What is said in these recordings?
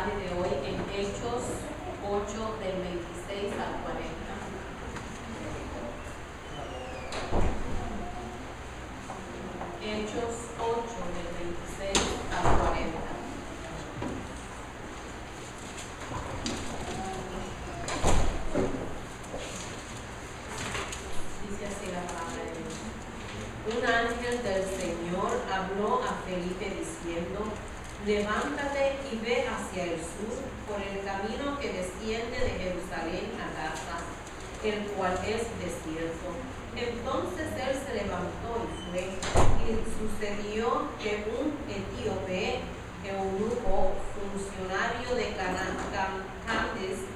mensaje de hoy en Hechos 8 del 26 al 40. Hechos 8 del 26 al 40. Dice así la palabra de Dios. Un ángel del Señor habló a Felipe diciendo: levántate y ve hacia el sur por el camino que desciende de Jerusalén a Gaza, el cual es desierto. Entonces él se levantó y fue, y sucedió que un etíope, eunuco, funcionario de Candace,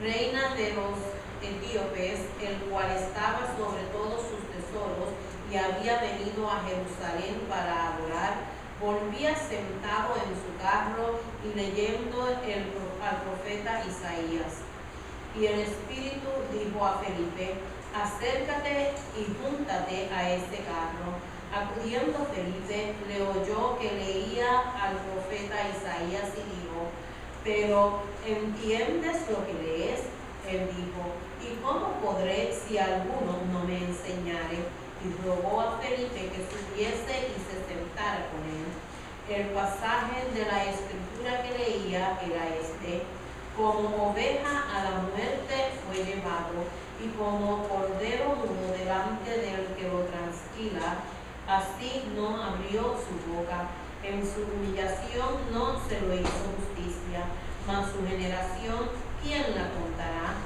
reina de los etíopes, el cual estaba sobre todos sus tesoros y había venido a Jerusalén para adorar, volvía sentado en su carro y leyendo al profeta Isaías. Y el Espíritu dijo a Felipe: acércate y júntate a este carro. Acudiendo Felipe, le oyó que leía al profeta Isaías y dijo: pero ¿entiendes lo que lees? Él dijo: ¿y cómo podré si alguno no me enseñare? Y rogó a Felipe que subiese y se sentara con él. El pasaje de la escritura que leía era este: como oveja a la muerte fue llevado, y como cordero mudo delante del que lo trasquila, así no abrió su boca. En su humillación no se lo hizo justicia, mas su generación, ¿quién la contará?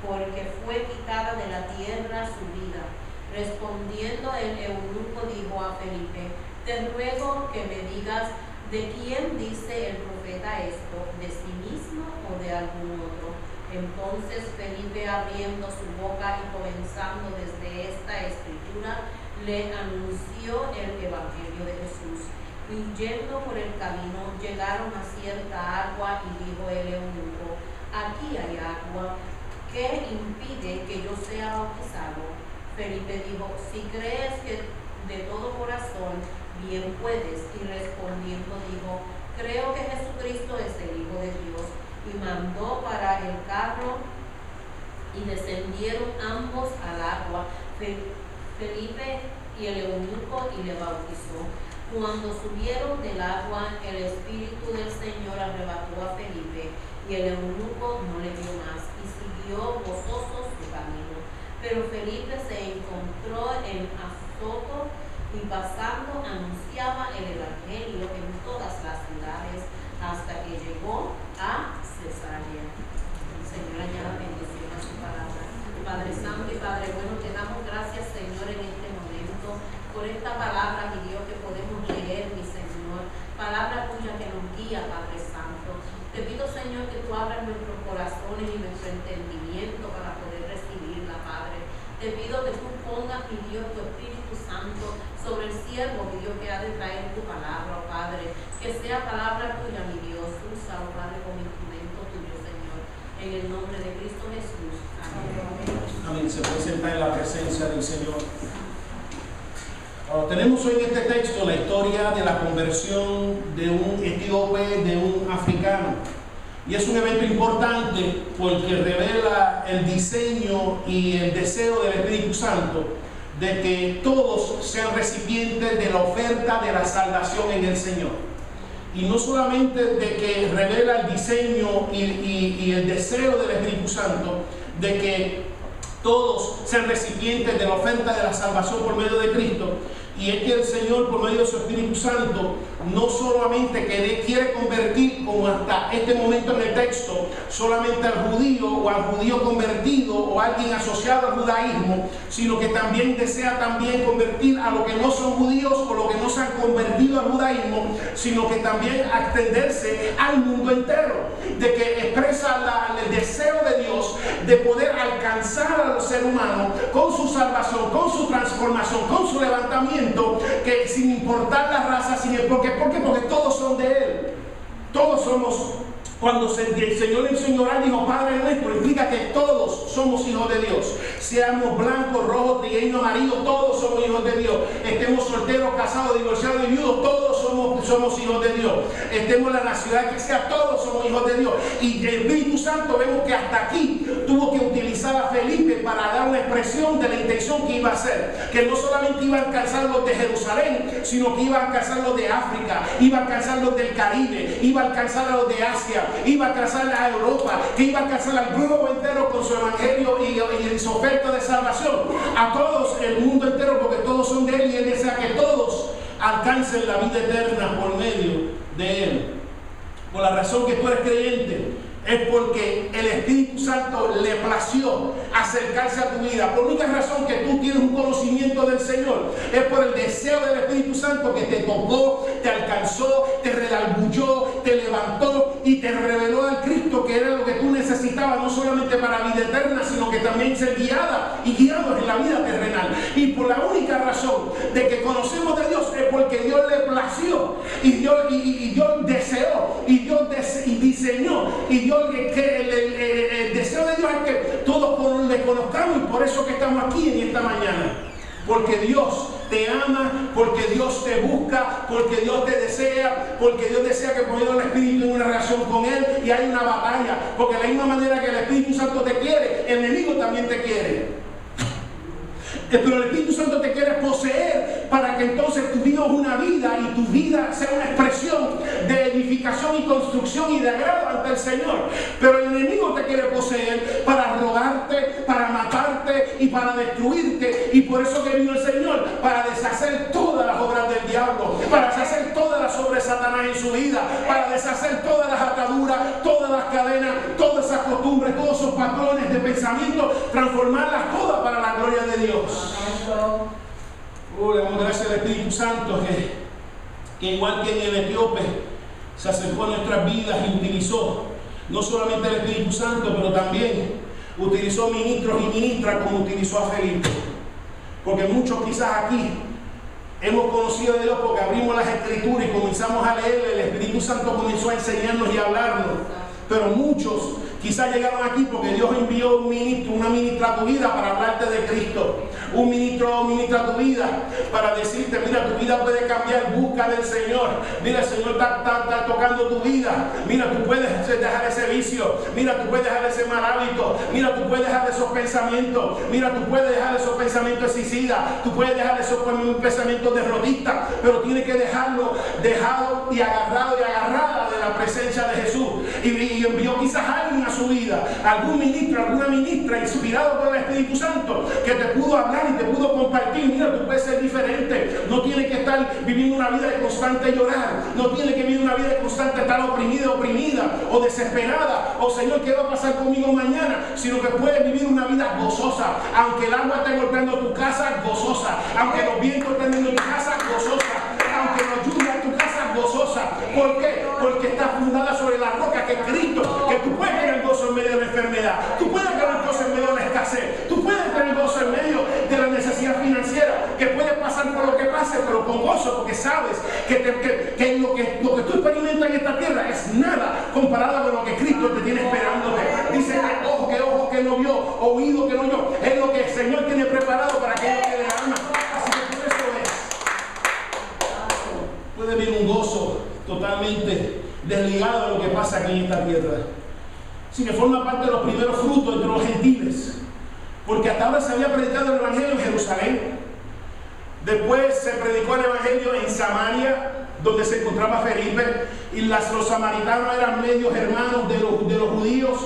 Porque fue quitada de la tierra su vida. Respondiendo el eunuco dijo a Felipe: te ruego que me digas, ¿de quién dice el profeta esto? ¿De sí mismo o de algún otro? Entonces Felipe, abriendo su boca y comenzando desde esta escritura, le anunció el evangelio de Jesús. Y yendo por el camino, llegaron a cierta agua, y dijo el eunuco: aquí hay agua, ¿qué impide que yo sea bautizado? Felipe dijo: si crees que de todo corazón, bien puedes. Y respondiendo dijo: creo que Jesucristo es el Hijo de Dios. Y mandó para el carro, y descendieron ambos al agua, Felipe y el eunuco, y le bautizó. Cuando subieron del agua, el Espíritu del Señor arrebató a Felipe, y el eunuco no le vio más, y siguió gozoso su camino. Pero Felipe se encontró en Azoto, y pasando anunciaba el evangelio en todas las ciudades, hasta que llegó a Cesarea. Señor, añada bendición a su palabra. Padre Santo y Padre bueno, te damos gracias, Señor, en este momento, por esta palabra, mi Dios, que podemos leer, mi Señor. Palabra tuya que nos guía, Padre Santo. Te pido, Señor, que tú abras nuestros corazones y nuestro entendimiento para poder recibirla, Padre. Te pido que tú pongas, mi Dios, tu Espíritu Santo sobre el siervo, mi Dios, que ha de traer tu palabra, oh Padre. Que sea palabra tuya, mi Dios. Usa, oh Padre, como instrumento tuyo, Señor. En el nombre de Cristo Jesús. Amén. Amén. Se puede sentar en la presencia del Señor. Tenemos hoy en este texto la historia de la conversión de un etíope, de un africano. Y es un evento importante porque revela el diseño y el deseo del Espíritu Santo de que todos sean recipientes de la oferta de la salvación en el Señor. Y no solamente de que revela el diseño y el deseo del Espíritu Santo de que todos sean recipientes de la oferta de la salvación por medio de Cristo. Y es que el Señor, por medio de su Espíritu Santo, no solamente quiere convertir, como hasta este momento en el texto, solamente al judío o al judío convertido o alguien asociado al judaísmo, sino que también desea también convertir a los que no son judíos o los que no se han convertido al judaísmo, sino que también extenderse al mundo entero, de que expresa el deseo de Dios de poder alcanzar al ser humano con su salvación, con su transformación, con su levantamiento, que sin importar la raza, ¿por qué? Porque todos son de Él. Todos somos, cuando el Señor enseñó, dijo Padre nuestro, implica que todos somos hijos de Dios. Seamos blancos, rojos, trigueños, amarillos, todos somos hijos de Dios. Estemos solteros, casados, divorciados y viudos, todos somos somos hijos de Dios. Estemos en la nacionalidad que sea, todos somos hijos de Dios. Y el Espíritu Santo vemos que hasta aquí tuvo que utilizar a Felipe para dar una expresión de la intención que iba a hacer. Que no solamente iba a alcanzar los de Jerusalén, sino que iba a alcanzar los de África, iba a alcanzar los del Caribe, iba a alcanzar a los de Asia, iba a alcanzar a Europa, que iba a alcanzar al globo entero con su evangelio y su oferta de salvación. A todos, el mundo entero, porque todos son de Él y Él desea que todos alcancen la vida eterna por medio de Él. Por la razón que tú eres creyente, es porque el Espíritu Santo le plació acercarse a tu vida. Por la única razón que tú tienes un conocimiento del Señor es por el deseo del Espíritu Santo que te tocó, te alcanzó, te redarguyó, te levantó y te reveló al Cristo, que era lo que tú necesitabas, no solamente para vida eterna, sino que también ser guiada y guiados en la vida terrenal. Y por la única razón de que conocemos de Dios es porque Dios le plació y Dios deseó y Dios diseñó y Dios el deseo de Dios es que todos le conozcamos, y por eso que estamos aquí en esta mañana, porque Dios te ama, porque Dios te busca, porque Dios te desea, porque Dios desea que pongas el Espíritu en una relación con Él, y hay una batalla, porque de la misma manera que el Espíritu Santo te quiere, el enemigo también te quiere. Pero el Espíritu Santo te quiere poseer para que entonces tú vivas una vida y tu vida sea una expresión de edificación y construcción y de agrado ante el Señor. Pero el enemigo te quiere poseer para robarte, para matarte y para destruirte. Y por eso que vino el Señor, para deshacer todas las obras del diablo, para deshacer todas las obras de Satanás en su vida, para deshacer todas las ataduras, todas las cadenas, todas esas costumbres, todos esos patrones de pensamiento, transformarlas todas para la gloria de Dios. Le damos gracias al Espíritu Santo que igual que en el etíope se acercó a nuestras vidas y utilizó no solamente el Espíritu Santo, pero también utilizó ministros y ministras como utilizó a Felipe. Porque muchos quizás aquí hemos conocido de Dios porque abrimos las Escrituras y comenzamos a leer, el Espíritu Santo comenzó a enseñarnos y a hablarnos. Pero muchos quizás llegaron aquí porque Dios envió un ministro, una ministra a tu vida para hablarte de Cristo. Un ministro o ministra a tu vida para decirte, mira, tu vida puede cambiar, busca del Señor. Mira, el Señor está tocando tu vida. Mira, tú puedes dejar ese vicio. Mira, tú puedes dejar ese mal hábito. Mira, tú puedes dejar esos pensamientos. Mira, tú puedes dejar esos pensamientos suicidas. Tú puedes dejar esos pensamientos derrotistas. Pero tienes que dejarlo dejado y agarrada de la presencia de Jesús. Y envió quizás a alguien a su vida, algún ministro, alguna ministra inspirado por el Espíritu Santo que te pudo hablar y te pudo compartir. Mira, tú puedes ser diferente. No tienes que estar viviendo una vida de constante llorar. No tienes que vivir una vida de constante estar oprimida o desesperada. O Señor, ¿qué va a pasar conmigo mañana? Sino que puedes vivir una vida gozosa. Aunque el agua esté golpeando tu casa, gozosa. Aunque los vientos estén en tu casa, gozosa. Aunque la lluvia en tu casa, gozosa. ¿Por qué? Porque está fundada sobre la roca que es Cristo. Que tú puedes tener gozo en medio de la enfermedad. Tú puedes tener gozo en medio de la escasez. Tú puedes tener gozo en medio de la necesidad financiera. Que puedes pasar por lo que pase, pero con gozo, porque sabes que lo que tú experimentas en esta tierra es nada comparado con lo que Cristo te tiene esperándote. Dice que ojo que no vio, oído que no oyó. Es lo que el Señor tiene preparado para aquellos que le aman. Así que por eso puede vivir un gozo totalmente desligado de lo que pasa aquí en esta tierra. Así que forma parte de los primeros frutos entre los gentiles, porque hasta ahora se había predicado el Evangelio en Jerusalén. Después se predicó el Evangelio en Samaria, donde se encontraba Felipe, y los samaritanos eran medios hermanos de los judíos,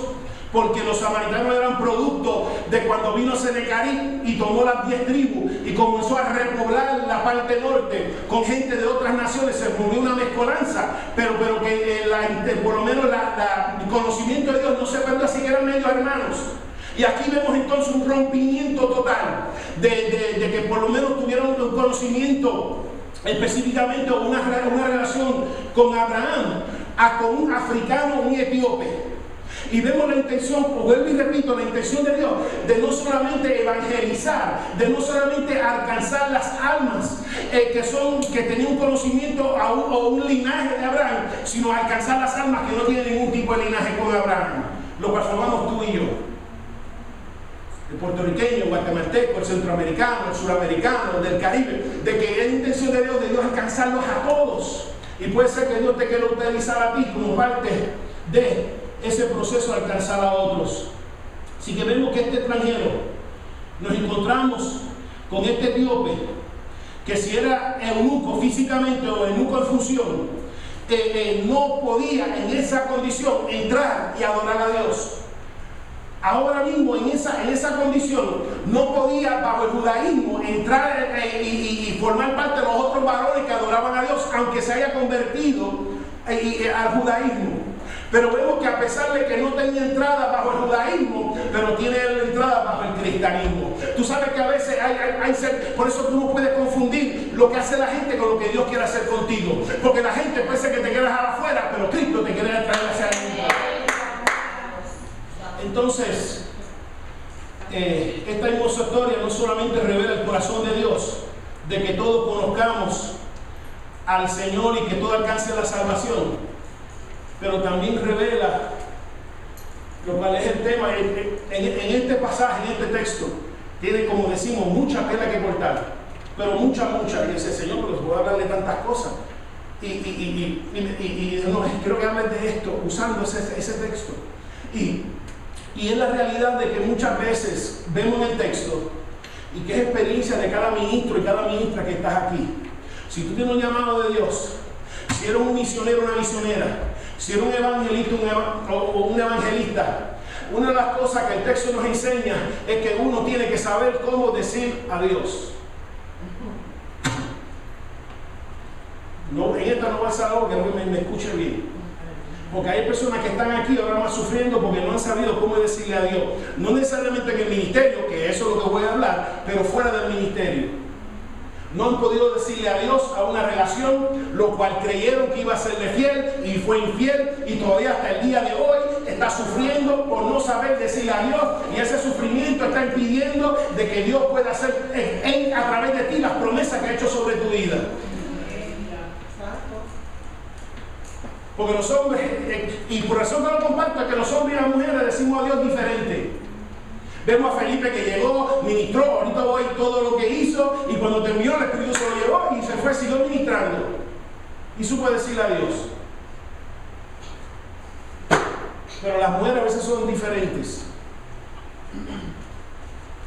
porque los samaritanos eran producto de cuando vino Senecarib y tomó las 10 tribus y comenzó a repoblar la parte norte con gente de otras naciones. Se volvió una mezcolanza, pero que por lo menos el conocimiento de Dios no se perdió, así que eran medios hermanos. Y aquí vemos entonces un rompimiento total de que por lo menos tuvieron un conocimiento específicamente o una relación con Abraham, con un africano, un etíope. Y vemos la intención, vuelvo y repito, la intención de Dios de no solamente evangelizar, de no solamente alcanzar las almas que tenían un conocimiento o un linaje de Abraham, sino alcanzar las almas que no tienen ningún tipo de linaje con Abraham, lo cual formamos tú y yo. El puertorriqueño, el guatemalteco, el centroamericano, el suramericano, el del Caribe, de que es la intención de Dios alcanzarlos a todos. Y puede ser que Dios te quiera utilizar a ti como parte de ese proceso de alcanzar a otros. Así que vemos que este extranjero, nos encontramos con este etíope, que si era eunuco físicamente o eunuco en función, no podía en esa condición entrar y adorar a Dios. Ahora mismo en esa condición no podía bajo el judaísmo entrar y formar parte de los otros varones que adoraban a Dios, aunque se haya convertido al judaísmo. Pero vemos que a pesar de que no tenía entrada bajo el judaísmo, pero tiene entrada bajo el cristianismo. Tú sabes que a veces por eso tú no puedes confundir lo que hace la gente con lo que Dios quiere hacer contigo. Porque la gente piensa que te quiere dejar afuera, pero Cristo te quiere traer hacia adentro. Entonces, esta hermosa historia no solamente revela el corazón de Dios, de que todos conozcamos al Señor y que todo alcance la salvación, pero también revela, lo cual es el tema, en este pasaje, en este texto, tiene, como decimos, mucha tela que cortar, pero mucha, y dice, Señor, pero puedo hablar de tantas cosas, no, quiero que hables de esto, usando ese texto, y es la realidad de que muchas veces vemos en el texto, y que es experiencia de cada ministro y cada ministra que estás aquí. Si tú tienes un llamado de Dios, si eres un misionero o una misionera, si eres un evangelista o un evangelista, una de las cosas que el texto nos enseña es que uno tiene que saber cómo decir adiós. No, en esta no va a ser algo que me escuche bien. Porque hay personas que están aquí ahora más sufriendo porque no han sabido cómo decirle adiós. No necesariamente en el ministerio, que eso es lo que voy a hablar, pero fuera del ministerio. No han podido decirle adiós a una relación, lo cual creyeron que iba a serle fiel y fue infiel, y todavía hasta el día de hoy está sufriendo por no saber decirle adiós, y ese sufrimiento está impidiendo de que Dios pueda hacer a través de ti las promesas que ha hecho sobre tu vida. Porque los hombres, y por razón que lo comparto, es que los hombres y las mujeres decimos a Dios diferente. Vemos a Felipe que llegó, ministró, ahorita voy todo lo que hizo, y cuando terminó el Espíritu se lo llevó y se fue, siguió ministrando. Y supo decirle a Dios. Pero las mujeres a veces son diferentes.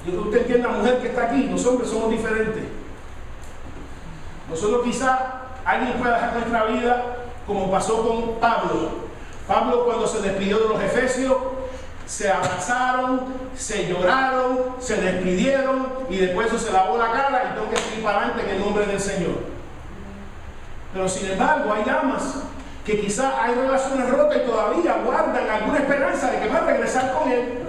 Yo creo que usted entiende, la mujer que está aquí, los hombres somos diferentes. Nosotros quizá alguien pueda dejar nuestra vida como pasó con Pablo. Pablo, cuando se despidió de los efesios, se abrazaron, se lloraron, se despidieron y después se lavó la cara y tengo que seguir para adelante en el nombre del Señor. Pero sin embargo hay damas que quizá hay relaciones rotas y todavía guardan alguna esperanza de que va a regresar con él.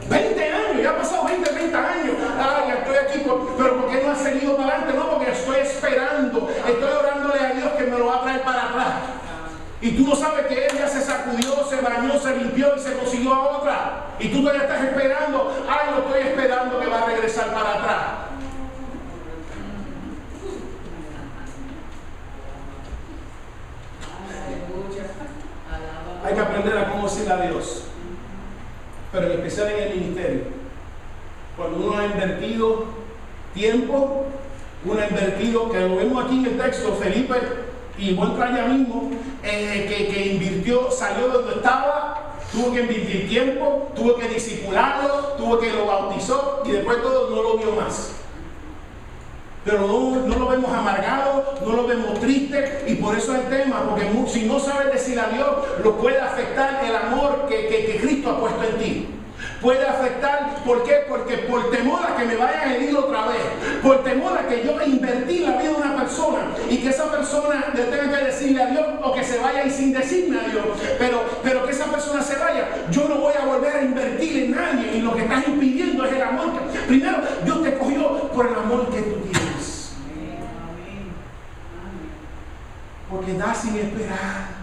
20 años, ya ha pasado 20, 30 años. Ya estoy aquí, pero ¿por qué no has seguido para adelante? No, porque estoy esperando, estoy orándole a Dios que me lo va a traer para atrás. Y tú no sabes que ella se sacudió, se bañó, se limpió y se consiguió a otra. Y tú todavía estás esperando. Lo estoy esperando que va a regresar para atrás. Hay que aprender a cómo decirle a Dios. Pero en especial en el ministerio. Cuando uno ha invertido tiempo, uno ha invertido, que lo vemos aquí en el texto, Felipe, y voy a entrar ya mismo, que invirtió, salió de donde estaba, tuvo que invertir tiempo, tuvo que discipularlo, tuvo que lo bautizó y después todo no lo vio más. Pero no lo vemos amargado, no lo vemos triste, y por eso es el tema, porque si no sabes decir a Dios, lo puede afectar el amor que Cristo ha puesto en ti. Puede afectar, ¿por qué? Porque por temor a que me vayan a herir otra vez, por temor a que yo invertí la vida de una persona y que esa persona le tenga que decirle a Dios o que se vaya y sin decirme a Dios, pero que esa persona se vaya, yo no voy a volver a invertir en nadie, y lo que estás impidiendo es el amor. Primero, Dios te cogió por el amor que tú tienes. Porque da sin esperar.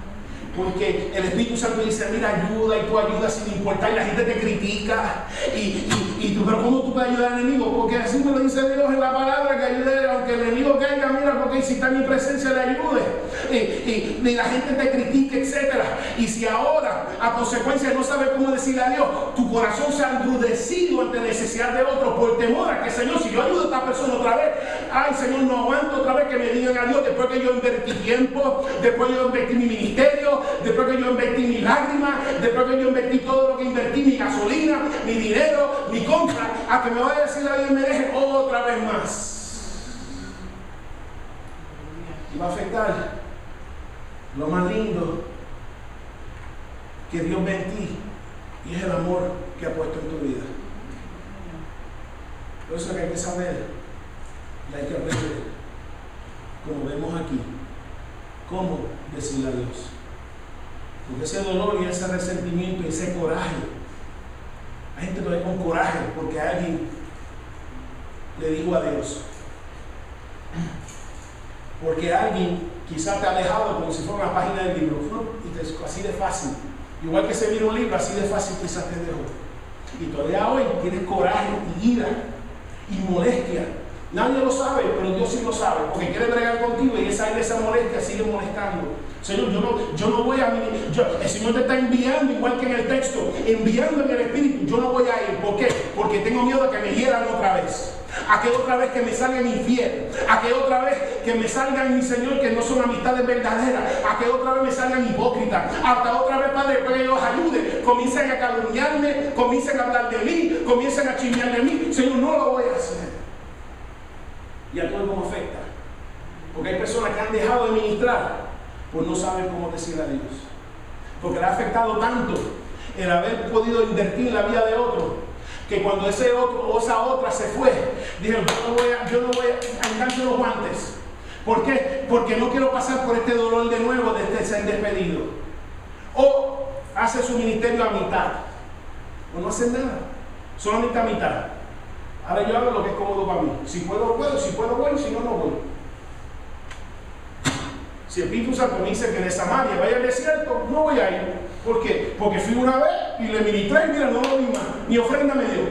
Porque el Espíritu Santo dice, mira, ayuda, y tú ayudas sin importar, y la gente te critica, y tú, pero ¿cómo tú puedes ayudar al enemigo? Porque así me lo dice Dios en la palabra, que ayude, aunque el enemigo caiga, mira, porque si está en mi presencia le ayude. y la gente te critique, etc. Y si ahora, a consecuencia, no sabes cómo decirle a Dios, tu corazón se ha endurecido ante necesidad de otro por temor a que, Señor, si yo ayudo a esta persona otra vez, ay, Señor, no aguanto otra vez que me digan a Dios, después que yo invertí tiempo, después que yo invertí mi ministerio, después que yo invertí mi lágrima, después que yo invertí todo lo que invertí, mi gasolina, mi dinero, mi compra, a que me vaya a decir a Dios y me deje otra vez más. Y va a afectar lo más lindo que Dios ve en ti, y es el amor que ha puesto en tu vida. Por eso es que hay que saber y hay que aprender, como vemos aquí, cómo decirle a Dios. Porque ese dolor y ese resentimiento y ese coraje, hay gente que lo ve con coraje porque alguien le dijo a Dios. Porque alguien quizás te ha dejado como si fuera una página del libro, y así de fácil. Igual que se mira un libro, así de fácil quizás te dejó. Y todavía hoy tienes coraje y ira y molestia. Nadie lo sabe, pero Dios sí lo sabe, porque quiere bregar contigo y esa molestia sigue molestando. Señor, yo no voy a... el Señor te está enviando, igual que en el texto, enviando en el Espíritu. Yo no voy a ir. ¿Por qué? Porque tengo miedo a que me hieran otra vez. A que otra vez que me salgan infiel. A que otra vez que me salgan, mi Señor, que no son amistades verdaderas. A que otra vez me salgan hipócritas. Hasta otra vez, Padre, después que yo los ayude, comiencen a calumniarme, comiencen a hablar de mí, comiencen a chismear de mí. Señor, no lo voy a hacer. Y a todo cómo afecta. Porque hay personas que han dejado de ministrar pues no saben cómo decirle a Dios. Porque le ha afectado tanto el haber podido invertir en la vida de otro, que cuando ese otro o esa otra se fue, dijeron, yo no voy a enganchar los guantes. ¿Por qué? Porque no quiero pasar por este dolor de nuevo de ser despedido. O hace su ministerio a mitad, o no hacen nada, solamente a mitad. Ahora yo hago lo que es cómodo para mí. Si puedo, si puedo voy, si no, no voy. Si el Espíritu Santo me dice que de Samaria vaya al desierto, no voy a ir. ¿Por qué? Porque fui una vez y le ministré y mira, no lo vi más. Ni ofrenda me dio.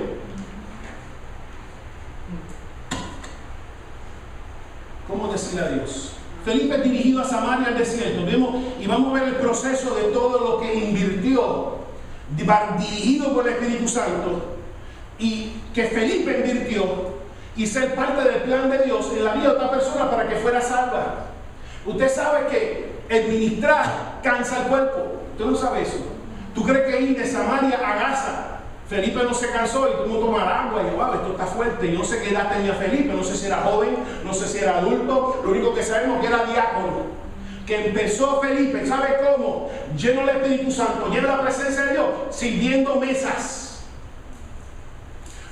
¿Cómo decirle a Dios? Felipe es dirigido a Samaria al desierto. Y vamos a ver el proceso de todo lo que invirtió, dirigido por el Espíritu Santo, y que Felipe invirtió y ser parte del plan de Dios en la vida de otra persona para que fuera salva. Usted sabe que el ministrar cansa el cuerpo. Usted no sabe eso. ¿Tú crees que ir de Samaria a Gaza, Felipe no se cansó y tuvo que tomar agua? Y yo, wow, esto está fuerte. Y no sé qué edad tenía Felipe, no sé si era joven, no sé si era adulto. Lo único que sabemos es que era diácono. Que empezó Felipe, ¿sabe cómo? Lleno del Espíritu Santo, lleno de la presencia de Dios, sirviendo mesas.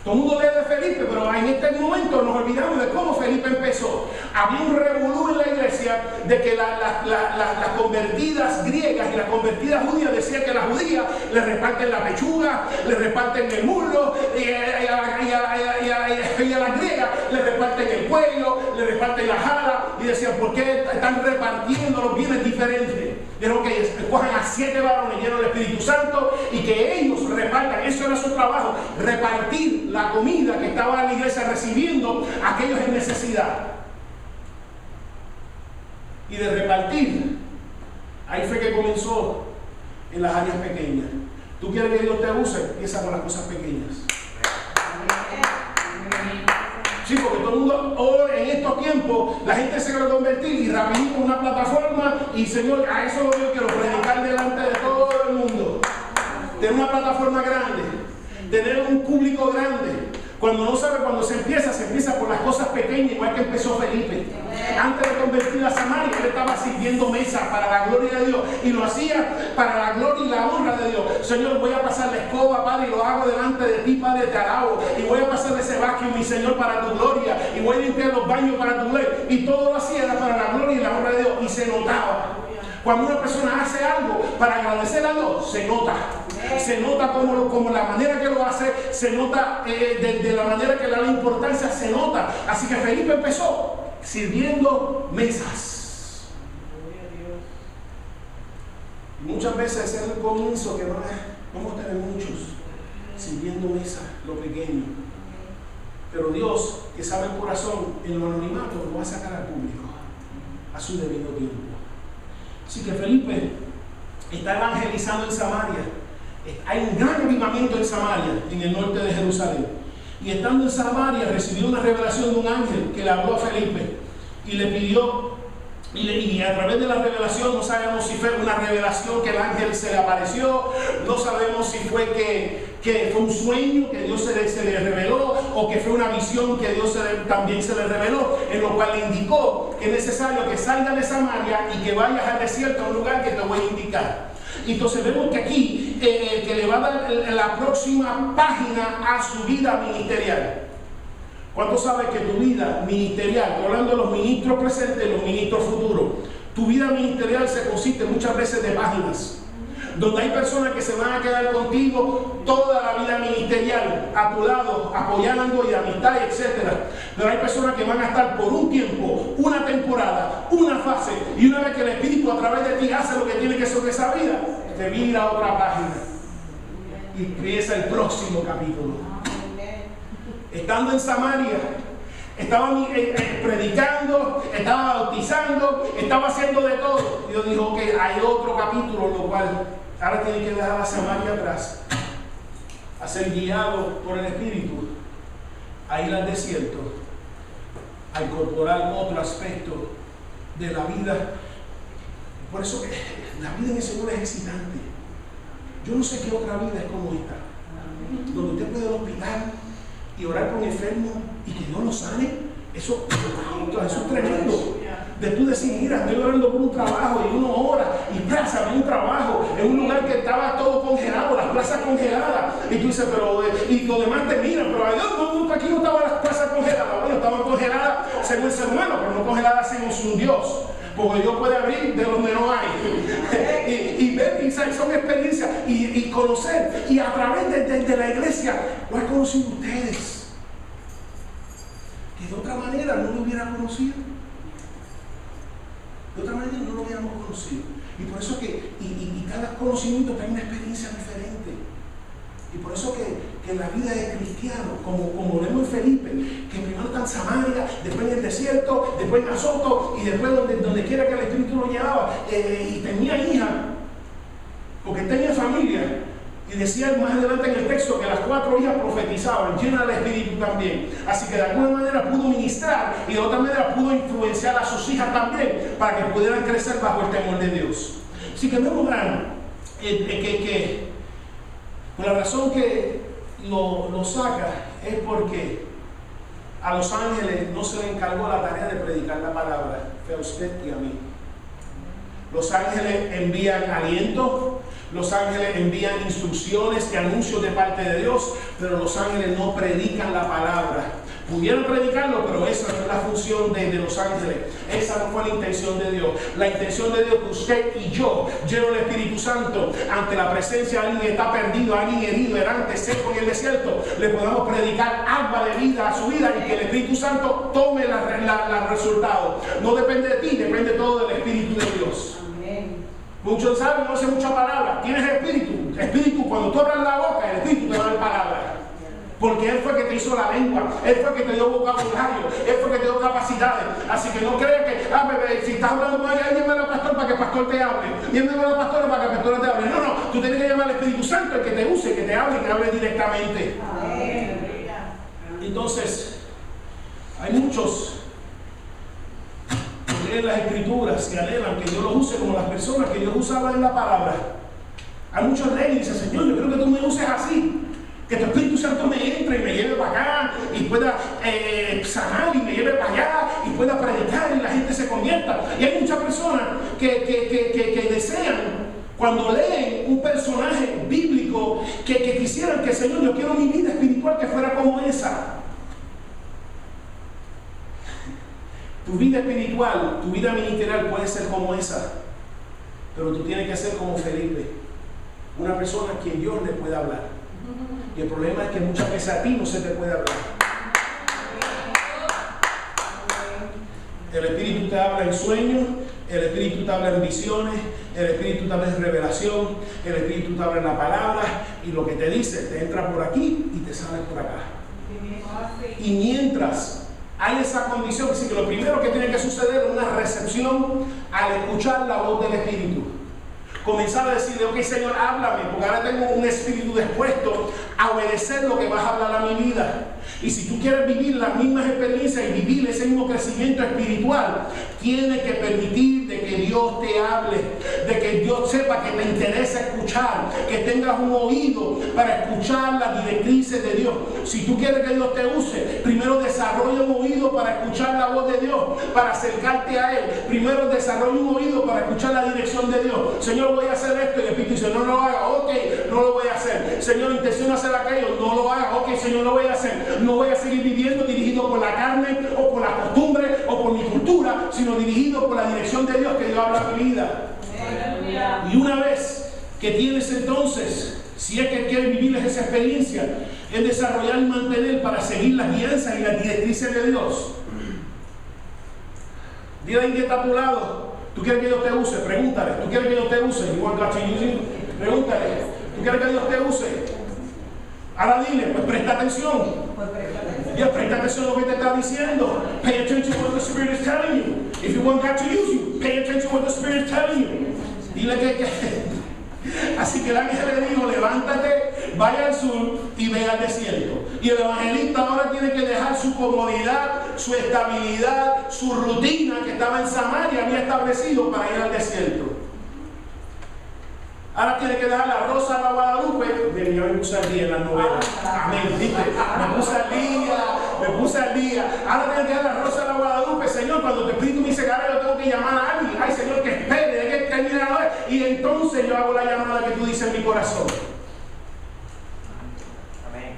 Todo el mundo lee de Felipe, pero en este momento nos olvidamos de cómo Felipe empezó. Había un revolú en la iglesia de que las convertidas griegas y las convertidas judías decían que las judías le reparten la pechuga, le reparten el muslo, y a la griega le reparten el cuello, le reparten la jala, y decían, ¿por qué están repartiendo los bienes diferentes? Dijeron que cojan a 7 varones llenos del Espíritu Santo y que ellos repartan. Eso era su trabajo, repartir la comida que estaba en la iglesia recibiendo a aquellos en necesidad. Y de repartir, ahí fue que comenzó en las áreas pequeñas. ¿Tú quieres que Dios te use? Empieza con las cosas pequeñas. Sí, porque todo el mundo, hoy en estos tiempos, la gente se quiere convertir y rapidito una plataforma y Señor, a eso lo que yo quiero, predicar delante de todo el mundo. Tener una plataforma grande, tener un público grande. Cuando no sabe, cuando se empieza por las cosas pequeñas, igual que empezó Felipe. Antes de convertir a Samaria, él estaba sirviendo mesa para la gloria de Dios. Y lo hacía para la gloria y la honra de Dios. Señor, voy a pasar la escoba, Padre, y lo hago delante de ti, Padre, te alabo. Y voy a pasar ese vacuum, mi Señor, para tu gloria. Y voy a limpiar los baños para tu gloria. Y todo lo hacía para la gloria y la honra de Dios. Y se notaba. Cuando una persona hace algo para agradecer a Dios, se nota. Se nota como la manera que lo hace, se nota de la manera que le da la importancia, se nota. Así que Felipe empezó sirviendo mesas. Y muchas veces es el comienzo que vamos a tener muchos sirviendo mesas, lo pequeño. Pero Dios, que sabe el corazón, en lo anonimato, lo va a sacar al público a su debido tiempo. Así que Felipe está evangelizando en Samaria. Hay un gran avivamiento en Samaria, en el norte de Jerusalén. Y estando en Samaria recibió una revelación de un ángel que le habló a Felipe y le pidió, y a través de la revelación, no sabemos si fue una revelación que el ángel se le apareció, no sabemos si fue que fue un sueño que Dios se le reveló, o que fue una visión que Dios también se le reveló, en lo cual le indicó que es necesario que salga de Samaria y que vayas al desierto, a un lugar que te voy a indicar. Entonces vemos que aquí que le va a dar la próxima página a su vida ministerial. ¿Cuánto sabes que tu vida ministerial, estoy hablando de los ministros presentes y los ministros futuros, tu vida ministerial se consiste muchas veces de páginas, donde hay personas que se van a quedar contigo toda la vida ministerial, a tu lado, apoyando y amistad, etc. Pero hay personas que van a estar por un tiempo, una temporada, una fase, y una vez que el Espíritu a través de ti hace lo que tiene que hacer sobre esa vida, te vira a otra página y empieza el próximo capítulo. Estando en Samaria, estaba predicando, estaba bautizando, estaba haciendo de todo. Dios dijo que hay otro capítulo, lo cual ahora tiene que dejar a Samaria atrás, a ser guiado por el Espíritu, a ir al desierto, a incorporar otro aspecto de la vida. Por eso la vida en el Señor es excitante. Yo no sé qué otra vida es como esta, donde usted puede ir al hospital y orar por un enfermo y que Dios lo sane. Eso es tremendo. De tú decir, mira, estoy orando por un trabajo y uno ora y plaza un trabajo en un lugar que estaba todo congelado, las plazas congeladas. Y tú dices, pero y los demás te miran, pero Dios, aquí no estaban las plazas congeladas. Bueno, estaban congeladas según el ser humano, pero no congeladas según su Dios. Porque Dios puede abrir de donde no hay. y ver, y son experiencias y conocer. Y a través de la iglesia lo han conocido ustedes, que de otra manera no lo hubieran conocido. De otra manera no lo hubiéramos conocido. Y por eso que cada conocimiento trae una experiencia diferente. Y por eso que la vida de cristiano, como vemos en Felipe, que primero está en Samaria, después en el desierto, después en Azoto, y después donde quiera que el Espíritu lo llevaba, y tenía hija, porque tenía familia. Y decía más adelante en el texto que las 4 hijas profetizaban, llenas del Espíritu también. Así que de alguna manera pudo ministrar y de otra manera pudo influenciar a sus hijas también para que pudieran crecer bajo el temor de Dios. Así que vemos que por la razón que lo saca es porque a los ángeles no se le encargó la tarea de predicar la palabra, fue a usted y a mí. Los ángeles envían aliento, los ángeles envían instrucciones y anuncios de parte de Dios, pero los ángeles no predican la palabra. Pudieron predicarlo, pero esa no es la función de los ángeles. Esa no fue la intención de Dios. La intención de Dios es que usted y yo, lleno del Espíritu Santo, ante la presencia de alguien que está perdido, alguien herido, errante, seco en el desierto, le podamos predicar agua de vida a su vida y que el Espíritu Santo tome los resultados. No depende de ti, depende todo del Espíritu de Dios. Muchos saben, no sé mucha palabra. Tienes espíritu. Espíritu, cuando tú abras la boca, el Espíritu te va a dar palabra. Porque Él fue que te hizo la lengua, Él fue que te dio vocabulario, Él fue que te dio capacidades. Así que no creas que, bebé, si estás hablando con alguien, llámale al pastor para que el pastor te hable. Llámale al pastor para que el pastor te hable. No, tú tienes que llamar al Espíritu Santo, el que te use, que te hable, que hable directamente. Entonces, hay muchos que leen las Escrituras y anhelan que Dios los use como las personas que Dios usaba en la palabra. Hay muchos leen y dicen, Señor, yo creo que tú me uses así. Que tu Espíritu Santo me entre y me lleve para acá y pueda sanar y me lleve para allá y pueda predicar y la gente se convierta. Y hay muchas personas que desean, cuando leen un personaje bíblico, que quisieran que, Señor, yo quiero mi vida espiritual que fuera como esa. Tu vida espiritual, tu vida ministerial puede ser como esa, pero tú tienes que ser como Felipe, una persona a quien Dios le pueda hablar. Y el problema es que muchas veces a ti no se te puede hablar. El Espíritu te habla en sueños, el Espíritu te habla en visiones, el Espíritu te habla en revelación, el Espíritu te habla en la palabra, y lo que te dice te entra por aquí y te sale por acá. Y mientras hay esa condición, así que lo primero que tiene que suceder es una recepción al escuchar la voz del Espíritu. Comenzar a decirle, ok Señor, háblame, porque ahora tengo un espíritu dispuesto a obedecer lo que vas a hablar a mi vida. Y si tú quieres vivir las mismas experiencias y vivir ese mismo crecimiento espiritual, tienes que permitir de que Dios te hable, de que Dios sepa que te interesa escuchar, que tengas un oído para escuchar las directrices de Dios. Si tú quieres que Dios te use, primero desarrolla un oído para escuchar la voz de Dios, para acercarte a Él. Primero desarrolla un oído para escuchar la dirección de Dios. Señor, voy a hacer esto, y el Espíritu dice, no lo haga, ok, no lo voy a hacer. Señor, intenciono hacer aquello, no lo haga, ok, Señor, lo voy a hacer. No voy a seguir viviendo dirigido por la carne o por la costumbre o por mi cultura, sino dirigido por la dirección de Dios que Dios habla a mi vida. Y una vez que tienes entonces, si es que quieres vivir esa experiencia, es desarrollar y mantener para seguir las guianzas y las directrices de Dios. Dile ahí que está a tu lado, ¿tú quieres que Dios te use? Pregúntale. ¿Tú quieres que Dios te use? Pregúntale. ¿Tú quieres que Dios te use? Ahora dile, pues presta atención. Ya presta atención a lo que te está diciendo. Pay attention to what the Spirit is telling you. If you want God to use you, pay attention to what the Spirit is telling you. Dile que así que el ángel le dijo, levántate, vaya al sur y ve al desierto. Y el evangelista ahora tiene que dejar su comodidad, su estabilidad, su rutina que estaba en Samaria, había establecido para ir al desierto. Ahora tiene que dejar la Rosa de la Guadalupe. Miren, yo me puse al día en las novelas. Amén, ¿viste? Me puse al día. Ahora tiene que dejar la Rosa de la Guadalupe. Señor, cuando tu Espíritu me dice que ahora yo tengo que llamar a alguien. Ay, Señor, que espere, de que termine la novela. Y entonces yo hago la llamada que tú dices en mi corazón. Amén.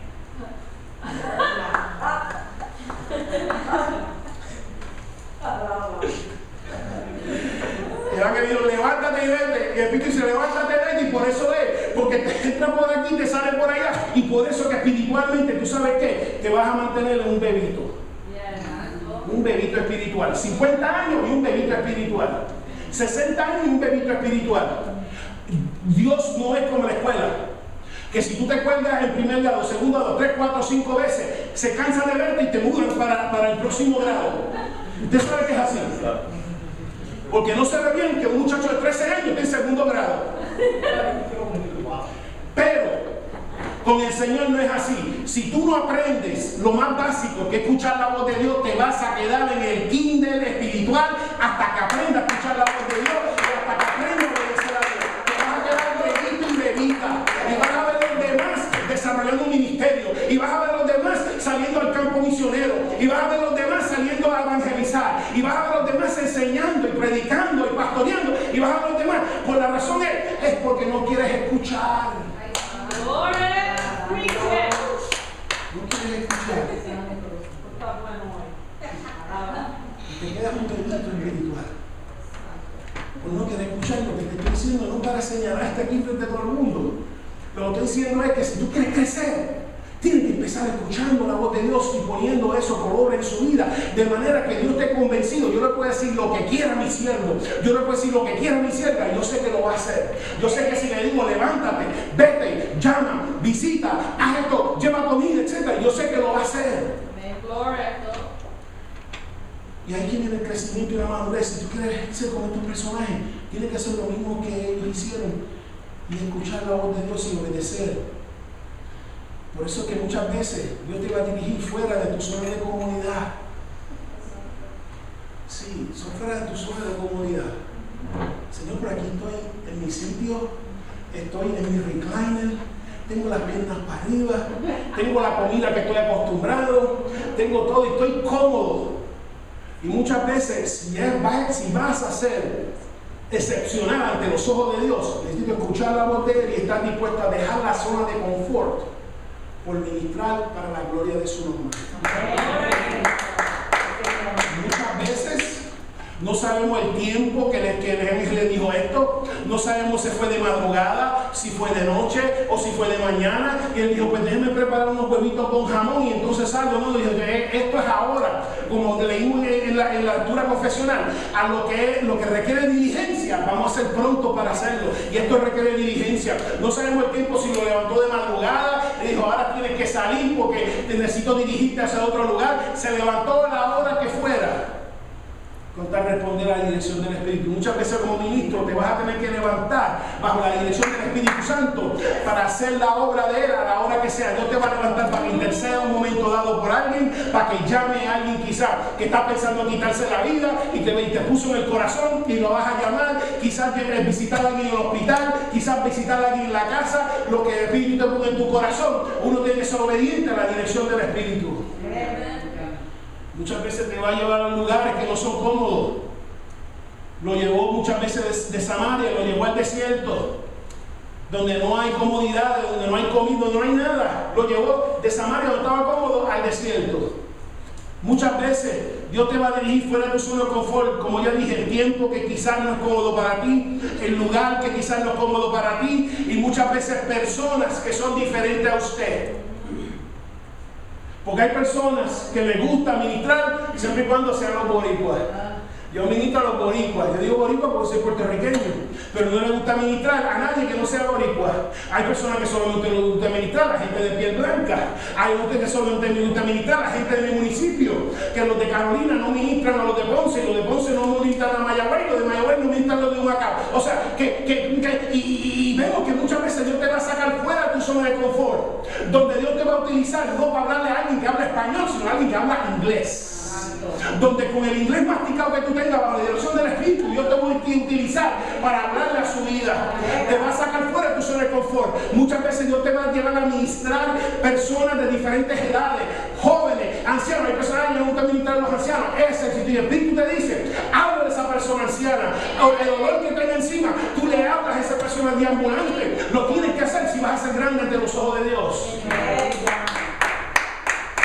El ángel dijo, levántate y vete. Y el Espíritu dice, levántate y vete. Y por eso es, porque te entra por aquí y te sale por allá. Y por eso que espiritualmente, ¿tú sabes qué? Te vas a mantener en un bebito. Un bebito espiritual. 50 años y un bebito espiritual. 60 años y un bebito espiritual. Dios no es como la escuela, que si tú te cuelgas en primer grado, segundo grado, 3, 4, 5 veces, se cansa de verte y te mudan para el próximo grado. Usted sabe que es así. Porque no se ve bien que un muchacho de 13 años esté en segundo grado. Pero con el Señor no es así. Si tú no aprendes lo más básico, que es escuchar la voz de Dios, te vas a quedar en el kinder espiritual hasta que aprendas a escuchar la voz de Dios y hasta que aprendas a obedecer a Dios. Te vas a quedar bebito y bebita. Y vas a ver los demás desarrollando un ministerio. Y vas a ver los demás saliendo al campo misionero. Y vas a ver los demás saliendo a evangelizar. Y vas a ver los demás enseñando y predicando y pastoreando. Y vas a ver los demás. Por la razón es porque no quieres escuchar. No quieres escuchar. Y te quedas un bebito espiritual. Pues no quieres escuchar lo que te estoy diciendo, no para señalarte aquí frente a todo el mundo. Lo que estoy diciendo es que si tú quieres crecer, tienes que empezar escuchando la voz de Dios y poniendo eso por obra en su vida, de manera que Dios esté convencido. Yo le puedo decir lo que quiera a mi siervo, yo le puedo decir lo que quiera a mi sierva, y yo sé que lo va a hacer. Yo sé que si le digo levántate, vete, llama, visita, haz esto, lleva comida, etc., yo sé que lo va a hacer. Y ahí viene el crecimiento y la madurez. Si tú quieres ser como estos personajes, tienes que hacer lo mismo que ellos hicieron y escuchar la voz de Dios y obedecer. Por eso que muchas veces Dios te va a dirigir fuera de tu zona de comodidad. Sí, son fuera de tu zona de comodidad. Señor, por aquí estoy en mi sitio, estoy en mi recliner, tengo las piernas para arriba, tengo la comida que estoy acostumbrado, tengo todo y estoy cómodo. Y muchas veces, si vas a ser excepcional ante los ojos de Dios, necesito escuchar la voz de Él y estar dispuesto a dejar la zona de confort por ministrar para la gloria de su nombre. Muchas veces no sabemos el tiempo que el ángel le dijo esto, no sabemos si fue de madrugada, si fue de noche o si fue de mañana. Y él dijo, pues déjeme preparar unos huevitos con jamón y entonces salgo. No, dijo, esto es ahora, como leímos en la lectura confesional, a lo que requiere diligencia, vamos a ser pronto para hacerlo. Y esto requiere diligencia. No sabemos el tiempo, si lo levantó de madrugada y dijo, ahora tienes que salir porque necesito dirigirte hacia otro lugar. Se levantó a la hora que fuera con tal responder a la dirección del Espíritu. Muchas veces como ministro te vas a tener que levantar bajo la dirección del Espíritu Santo para hacer la obra de Él a la hora que sea. Dios te va a levantar para que interceda un momento dado por alguien, para que llame a alguien quizás que está pensando en quitarse la vida y te puso en el corazón y lo vas a llamar. Quizás visitar a alguien en el hospital, quizás visitar a alguien en la casa. Lo que el Espíritu te pone en tu corazón, uno tiene que ser obediente a la dirección del Espíritu. Muchas veces te va a llevar a lugares que no son cómodos. Lo llevó muchas veces de Samaria, lo llevó al desierto, donde no hay comodidades, donde no hay comida, donde no hay nada. Lo llevó de Samaria, donde estaba cómodo, al desierto. Muchas veces Dios te va a dirigir fuera de tu zona de confort. Como ya dije, el tiempo que quizás no es cómodo para ti, el lugar que quizás no es cómodo para ti, y muchas veces personas que son diferentes a usted. Porque hay personas que les gusta ministrar siempre y cuando sean los boricuas. Yo ministro a los boricuas. Yo digo boricua porque soy puertorriqueño, pero no le gusta ministrar a nadie que no sea boricua. Hay personas que solamente les gusta ministrar a la gente de piel blanca. Hay otros que solamente les gusta ministrar a la gente de mi municipio. Que los de Carolina no ministran a los de Ponce, y los de Ponce no ministran a Mayagüez, y los de Mayagüez no ministran a los de Humacao. O sea, y vemos que muchas veces Dios te va a sacar fuera de tu zona de confort, donde Dios te va a utilizar no para hablarle a alguien que habla español, sino a alguien que habla inglés. Donde con el inglés masticado que tú tengas bajo la dirección del Espíritu, Dios te va a utilizar para hablarle a su vida. Te va a sacar fuera de tu zona de confort. Muchas veces Dios te va a llevar a ministrar personas de diferentes edades, jóvenes, ancianos. Hay personas que no gustan ministrar a los ancianos. Si tu Espíritu te dice, habla de esa persona anciana, o el olor que tenga encima, tú le hablas a esa persona deambulante. Lo tienes que hacer si vas a ser grande ante los ojos de Dios.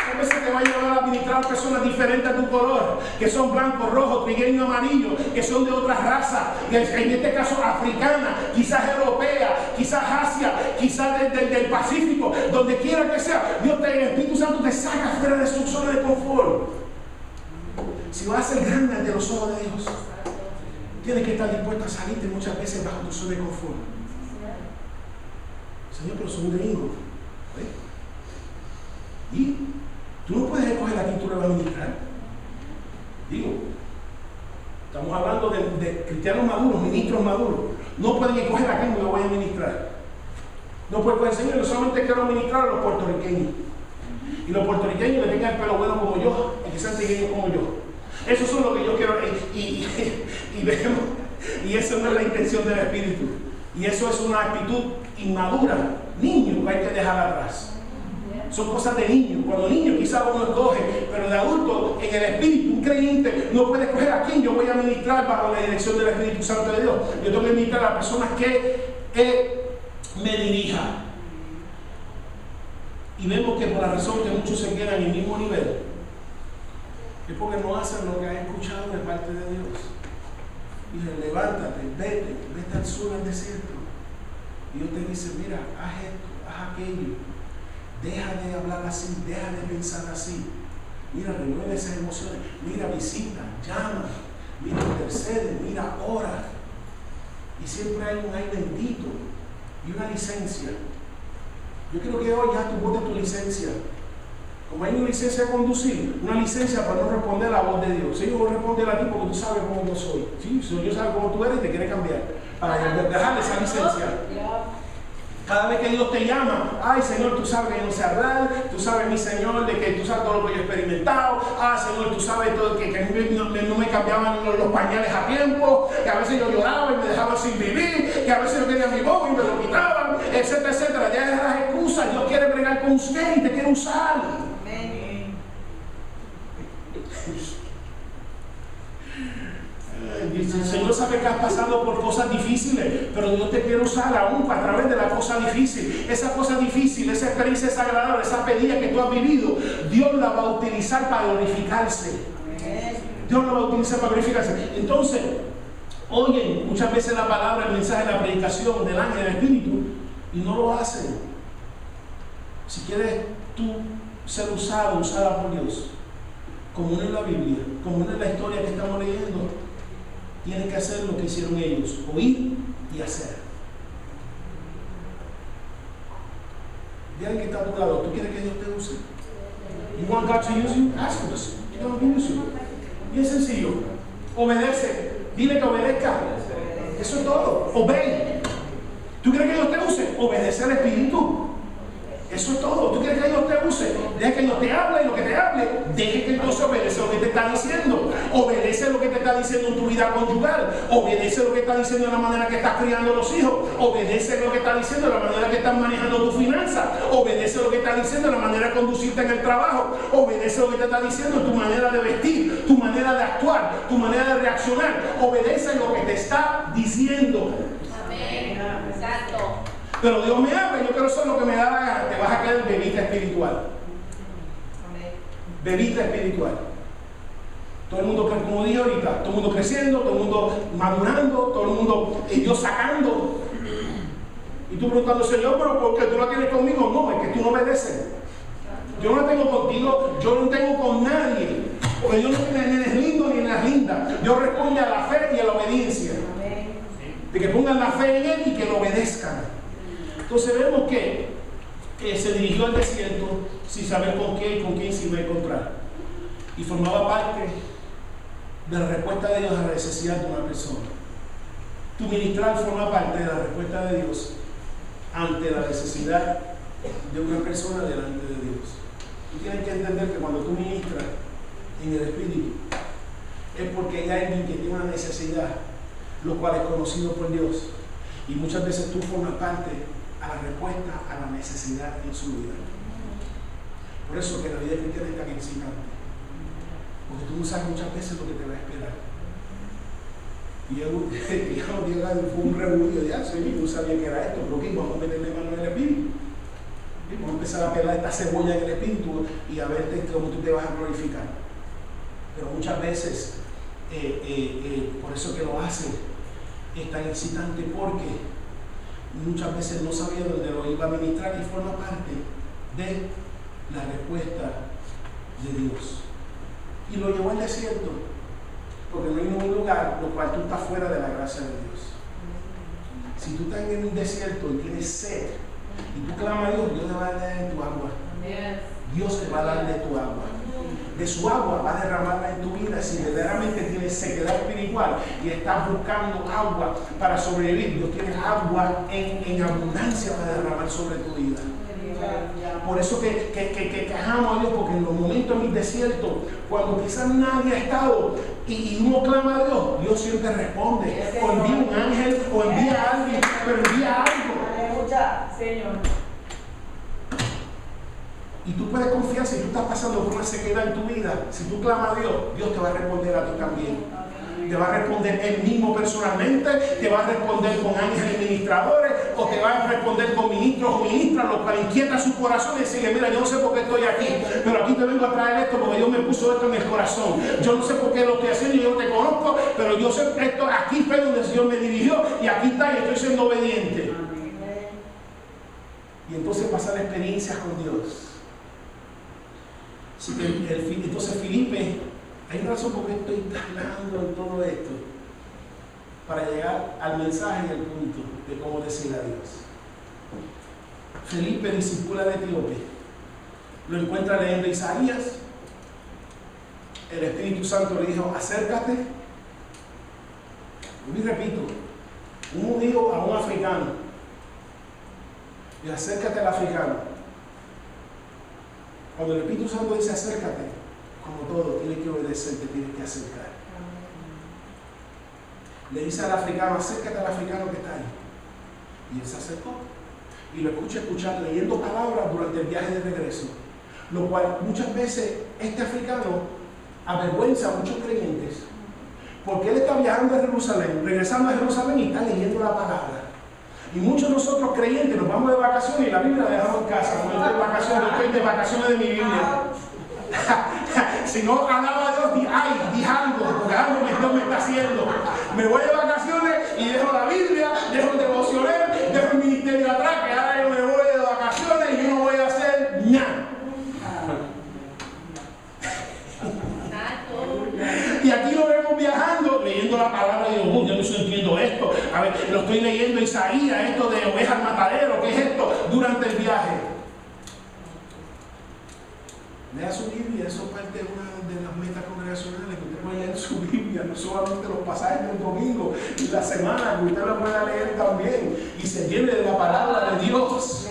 A veces te va a llevar a ministrar a personas diferentes a tu color, que son blancos, rojos, trigueños, amarillos, que son de otras razas, en este caso africana, quizás europea, quizás Asia, quizás del Pacífico, donde quiera que sea. El Espíritu Santo te saca fuera de su zona de confort. Si vas a ser grande ante los ojos de Dios, tienes que estar dispuesto a salirte muchas veces bajo tu zona de confort. Señor, pero son gringos. Y tú no puedes escoger a quién tú le vas a ministrar. Digo, estamos hablando de cristianos maduros, ministros maduros. No pueden escoger a quién yo voy a ministrar. No pueden decir, Señor, yo solamente quiero ministrar a los puertorriqueños. Y los puertorriqueños le tengan el pelo bueno como yo, y que sean trigueños como yo. Eso es lo que yo quiero. Y vemos, y eso no es la intención del Espíritu. Y eso es una actitud inmadura, niño, que hay que dejar atrás. Son cosas de niño. Cuando niño quizás uno escoge, pero de adulto, en el Espíritu, un creyente no puede escoger a quién yo voy a ministrar bajo la dirección del Espíritu Santo de Dios. Yo tengo que ministrar a las personas que me dirijan. Y vemos que por la razón que muchos se quedan en el mismo nivel, es porque no hacen lo que han escuchado de parte de Dios. Dicen, levántate, vete al sur del desierto. Y Dios te dice, mira, haz esto, haz aquello. Deja de hablar así, deja de pensar así. Mira, renueva esas emociones. Mira, visita, llama, mira, intercede, mira, ora. Y siempre hay un ay bendito y una licencia. Yo quiero que hoy ya tú votes tu licencia. Como hay una licencia de conducir, una licencia para no responder a la voz de Dios. Si yo voy a responder a ti porque tú sabes cómo yo soy. ¿Sí? Yo sabes cómo tú eres y te quiere cambiar. Para dejarle esa licencia. Cada vez que Dios te llama, ay Señor, tú sabes que yo no sé hablar, tú sabes, mi Señor, de que tú sabes todo lo que yo he experimentado, Señor, tú sabes todo que no me cambiaban los pañales a tiempo, que a veces yo lloraba y me dejaban sin vivir, que a veces yo quería mi bobo y me lo quitaban, etcétera, etcétera. Ya es las excusas. Dios quiere bregar con usted y te quiere usar. El Señor sabe que has pasado por cosas difíciles, pero Dios te quiere usar aún a través de la cosa difícil. Esa cosa difícil, esa experiencia desagradable, esa pedida que tú has vivido, Dios la va a utilizar para glorificarse. Dios la va a utilizar para glorificarse. Entonces, oyen muchas veces la palabra, el mensaje, la predicación del ángel del Espíritu y no lo hacen. Si quieres tú ser usado, usada por Dios, como no es la Biblia, como no es la historia que estamos leyendo, tienes que hacer lo que hicieron ellos, oír y hacer. Díganle que está a tu lado, ¿tú quieres que Dios te use? You want God to use you? Ask Him to use you. Bien sencillo. Obedece. Dile que obedezca. Eso es todo. Obey. ¿Tú quieres que Dios te use? Obedece al Espíritu. Eso es todo. ¿Tú quieres que Dios te use? Deja que Dios te hable y lo que te hable, deje que entonces obedece lo que te está diciendo. Obedece lo que te está diciendo en tu vida conyugal. Obedece lo que está diciendo en la manera que estás criando los hijos. Obedece lo que está diciendo en la manera que estás manejando tu finanza. Obedece lo que está diciendo en la manera de conducirte en el trabajo. Obedece lo que te está diciendo en tu manera de vestir, tu manera de actuar, tu manera de reaccionar. Obedece lo que te está diciendo. Amén. Exacto. Pero Dios me habla, yo quiero ser lo que me da la gana. Te vas a quedar bebita espiritual. Bebita espiritual. Todo el mundo, como dije ahorita, todo el mundo creciendo, todo el mundo madurando, todo el mundo, Dios sacando. Y tú preguntando, Señor, pero ¿por qué tú la tienes conmigo? No, es que tú no obedeces. Yo no la tengo contigo, yo no tengo con nadie. Porque Dios no tiene nenes lindos ni nenas lindas. Dios responde a la fe y a la obediencia. De que pongan la fe en Él y que lo obedezcan. Entonces vemos que se dirigió al desierto sin saber con qué y con quién se iba a encontrar. Y formaba parte de la respuesta de Dios a la necesidad de una persona. Tu ministrar forma parte de la respuesta de Dios ante la necesidad de una persona delante de Dios. Tú tienes que entender que cuando tú ministras en el Espíritu es porque hay alguien que tiene una necesidad, lo cual es conocido por Dios. Y muchas veces tú formas parte a la respuesta a la necesidad en su vida. Por eso que la vida cristiana es tan excitante, porque tú no sabes muchas veces lo que te va a esperar. Y fue un revuelo de Señor, yo no sabía que era esto, pero que vamos a meterle mano en el Espíritu. Vamos a empezar a pelar esta cebolla en el Espíritu y a ver cómo tú te vas a glorificar. Pero muchas veces, por eso que lo hace, es tan excitante, porque muchas veces no sabía dónde lo iba a ministrar y forma parte de la respuesta de Dios. Y lo llevó al desierto, porque no hay ningún lugar lo cual tú estás fuera de la gracia de Dios. Si tú estás en un desierto y tienes sed y tú clamas a Dios, Dios te va a dar de tu agua. Dios te va a dar de tu agua. De su agua va a derramarla en tu vida. Si verdaderamente tienes sequedad espiritual y estás buscando agua para sobrevivir, Dios tiene agua en abundancia para derramar sobre tu vida. Por eso que quejamos a Dios, porque en los momentos en el desierto, cuando quizás nadie ha estado y uno clama a Dios, Dios siempre responde. O envía un ángel, o envía a alguien, pero envía algo. Señor. Y tú puedes confiar, si tú estás pasando por una sequedad en tu vida, si tú clamas a Dios, Dios te va a responder a ti también. Te va a responder Él mismo personalmente, te va a responder con ángeles ministradores, o te va a responder con ministros o ministras, lo cual inquieta su corazón y decirle, mira, yo no sé por qué estoy aquí, pero aquí te vengo a traer esto porque Dios me puso esto en el corazón. Yo no sé por qué lo estoy haciendo, yo no te conozco, pero yo sé esto, aquí fue donde el Señor me dirigió y aquí está y estoy siendo obediente. Y entonces pasar experiencias con Dios. Entonces Filipe, hay una razón por qué estoy hablando en todo esto, para llegar al mensaje y al punto de cómo decir a Dios. Felipe, discípula de Etíope, lo encuentra leyendo Isaías. El Espíritu Santo le dijo, acércate. Y repito, un judío a un africano, y acércate al africano. Cuando el Espíritu Santo dice acércate, como todo, tienes que obedecer, te tienes que acercar. Le dice al africano, acércate al africano que está ahí. Y él se acercó. Y lo escuchar leyendo palabras durante el viaje de regreso. Lo cual muchas veces este africano avergüenza a muchos creyentes. Porque él está viajando a Jerusalén, regresando a Jerusalén y está leyendo la palabra. Y muchos de nosotros creyentes nos vamos de vacaciones y la Biblia la dejamos en casa. No estoy de vacaciones de mi Biblia. Si no alaba a Dios, di algo, porque algo Dios me está haciendo. Me voy de vacaciones y dejo la Biblia, dejo el devocional, dejo el ministerio atrás, que ahora yo me voy de vacaciones y yo no voy a hacer nada. Y aquí lo vemos viajando, leyendo la palabra de Dios. Yo no estoy entiendo esto. A ver, lo estoy leyendo Isaías, esto de ovejas matadero, ¿qué es esto? Durante el viaje. Lea su Biblia, eso es parte de una de las metas congregacionales, que usted puede leer su Biblia, no solamente los pasajes del domingo y la semana, que usted la pueda leer también y se llene de la palabra de Dios.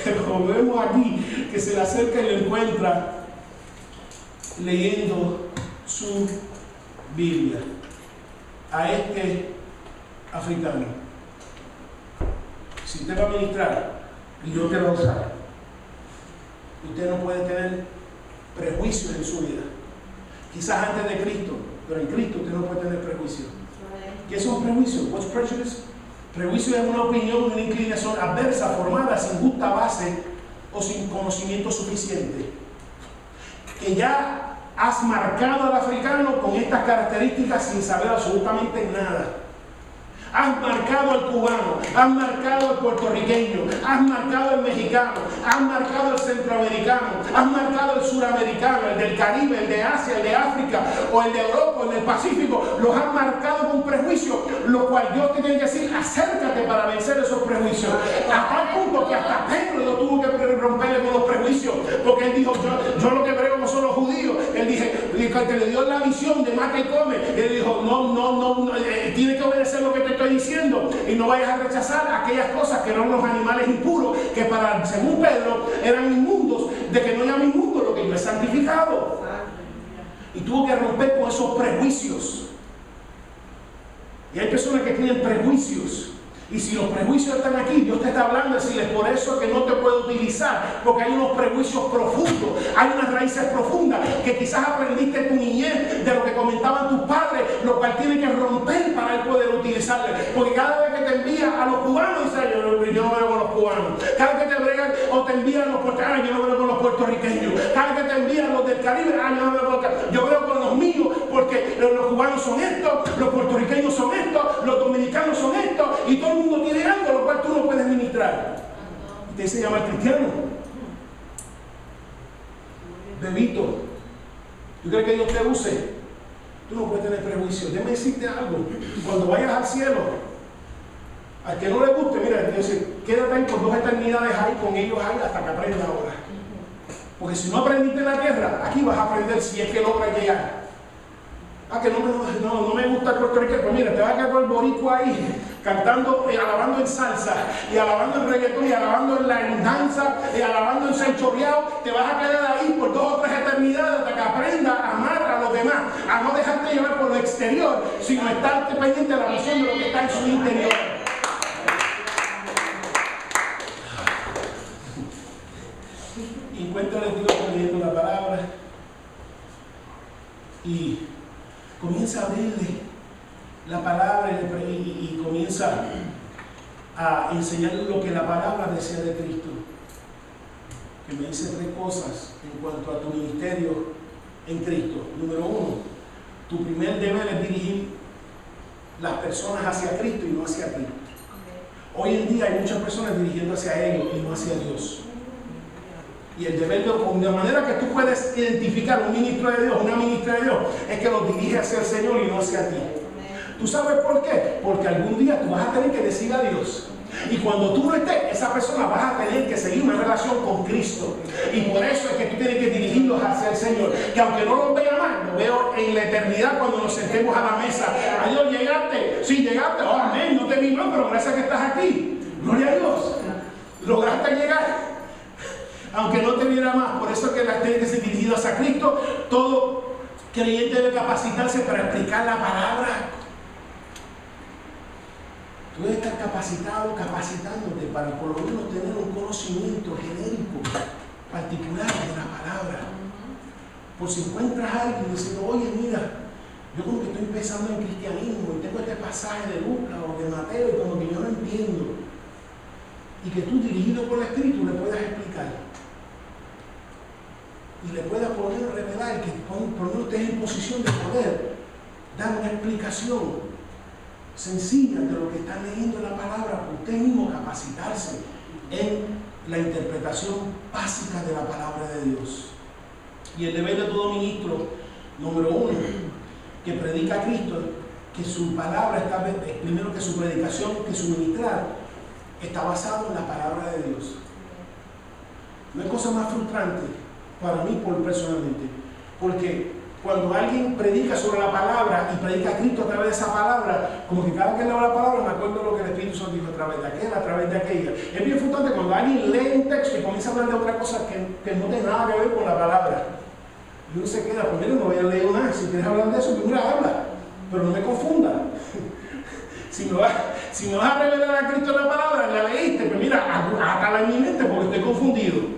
Pero vemos aquí que se le acerca y lo encuentra leyendo su Biblia a este africano. Si usted va a ministrar y Dios te va a usar, usted no puede tener prejuicios en su vida. Quizás antes de Cristo, pero en Cristo usted no puede tener prejuicios. ¿Qué son prejuicios? What's prejudice? Prejuicio es una opinión, una inclinación adversa formada sin justa base o sin conocimiento suficiente. Que ya has marcado al africano con estas características sin saber absolutamente nada. Has marcado al cubano, has marcado al puertorriqueño, has marcado al mexicano, has marcado al centroamericano, has marcado al suramericano, el del Caribe, el de Asia, el de África, o el de Europa, el del Pacífico. Los has marcado con prejuicios, lo cual Dios te tiene que decir: acércate para vencer esos prejuicios. A tal punto que hasta Pedro lo tuvo que romperle con los prejuicios, porque él dijo: yo lo que brego no son los judíos. Él que le dio la visión de mata y come. Él dijo: no, tiene que obedecer lo que te estoy diciendo, y no vayas a rechazar aquellas cosas que eran los animales impuros, que para, según Pedro, eran inmundos, de que no llame inmundo lo que yo he santificado. Y tuvo que romper con esos prejuicios. Y hay personas que tienen prejuicios, y si los prejuicios están aquí, Dios te está hablando, decirles: por eso que no te puedo utilizar, porque hay unos prejuicios profundos, hay unas raíces profundas que quizás aprendiste en tu niñez, de lo que comentaban tus padres, lo cual tiene que romper para él poder utilizarle. Porque cada vez que te envía a los cubanos, dice: yo no veo con los cubanos. Cada vez que te bregan o te envían los puertorriqueños, yo no veo con los puertorriqueños. Cada vez que te envían los del Caribe, yo no veo con los Caribe. Yo veo con los míos, porque los cubanos son estos, los puertorriqueños son estos, los dominicanos son estos, y todo el mundo tiene algo lo cual tú no puedes ministrar. Y te dice llamar cristiano. Bebito, ¿tú crees que Dios te use? Tú no puedes tener prejuicios. Déjame decirte algo: cuando vayas al cielo, al que no le guste, mira, Dios dice: quédate ahí por 2 eternidades ahí con ellos ahí hasta que aprendas ahora. Porque si no aprendiste en la tierra, aquí vas a aprender si es que logras llegar. Que no me gusta el puertorriqueño. Pues mira, te va a quedar el boricua ahí cantando, alabando en salsa, y alabando en reggaetón, y alabando en la danza, y alabando en sanchoreado. Te vas a quedar ahí por 2 o 3 eternidades hasta que aprendas a amar a los demás, a no dejarte llevar por lo exterior, sino estar pendiente de la visión de lo que está en su interior. Encuéntrale Dios leyendo la palabra y comienza a abrirle la palabra y comienza a enseñarle lo que la palabra decía de Cristo. Que me dice 3 cosas en cuanto a tu ministerio en Cristo. Número 1, tu primer deber es dirigir las personas hacia Cristo y no hacia ti. Hoy en día hay muchas personas dirigiendo hacia ellos y no hacia Dios. Y el deber de manera que tú puedes identificar un ministro de Dios, una ministra de Dios, es que los dirige hacia el Señor y no hacia ti. ¿Tú sabes por qué? Porque algún día tú vas a tener que decir a Dios. Y cuando tú no estés, esa persona vas a tener que seguir una relación con Cristo. Y por eso es que tú tienes que dirigirlos hacia el Señor. Que aunque no los vea más, lo veo en la eternidad cuando nos sentemos a la mesa. Adiós, llegaste. Sí, llegaste. Oh, amén. No te vi mal, pero gracias que estás aquí. Gloria a Dios. Lograste llegar. Aunque no te viera más. Por eso es que las tiene que ser dirigido hacia Cristo. Todo creyente debe capacitarse para explicar la palabra. Tú debes estar capacitado, capacitándote para por lo menos tener un conocimiento genérico, particular de la palabra. Por si encuentras a alguien diciendo: oye, mira, yo como que estoy empezando en cristianismo y tengo este pasaje de Lucas o de Mateo y como que yo no entiendo. Y que tú, dirigido por el Espíritu, le puedas explicar. Y le puedas poner a revelar, que por lo menos estés en posición de poder dar una explicación sencilla de lo que está leyendo en la palabra, para usted mismo capacitarse en la interpretación básica de la palabra de Dios. Y el deber de todo ministro, número 1, que predica a Cristo, que su palabra está, primero que su predicación, que su ministrar está basado en la palabra de Dios. No hay cosa más frustrante para mí personalmente. Porque cuando alguien predica sobre la palabra y predica a Cristo a través de esa palabra, como que cada que leo la palabra me acuerdo de lo que el Espíritu Santo dijo a través de aquella, a través de aquella. Es bien frustrante cuando alguien lee un texto y comienza a hablar de otra cosa que no tiene nada que ver con la palabra. Y uno se queda, pues mira, no voy a leer nada. Si quieres hablar de eso, pues mira, habla. Pero no me confunda. Si me vas a revelar a Cristo en la palabra, la leíste, pues mira, atala en mi mente porque estoy confundido.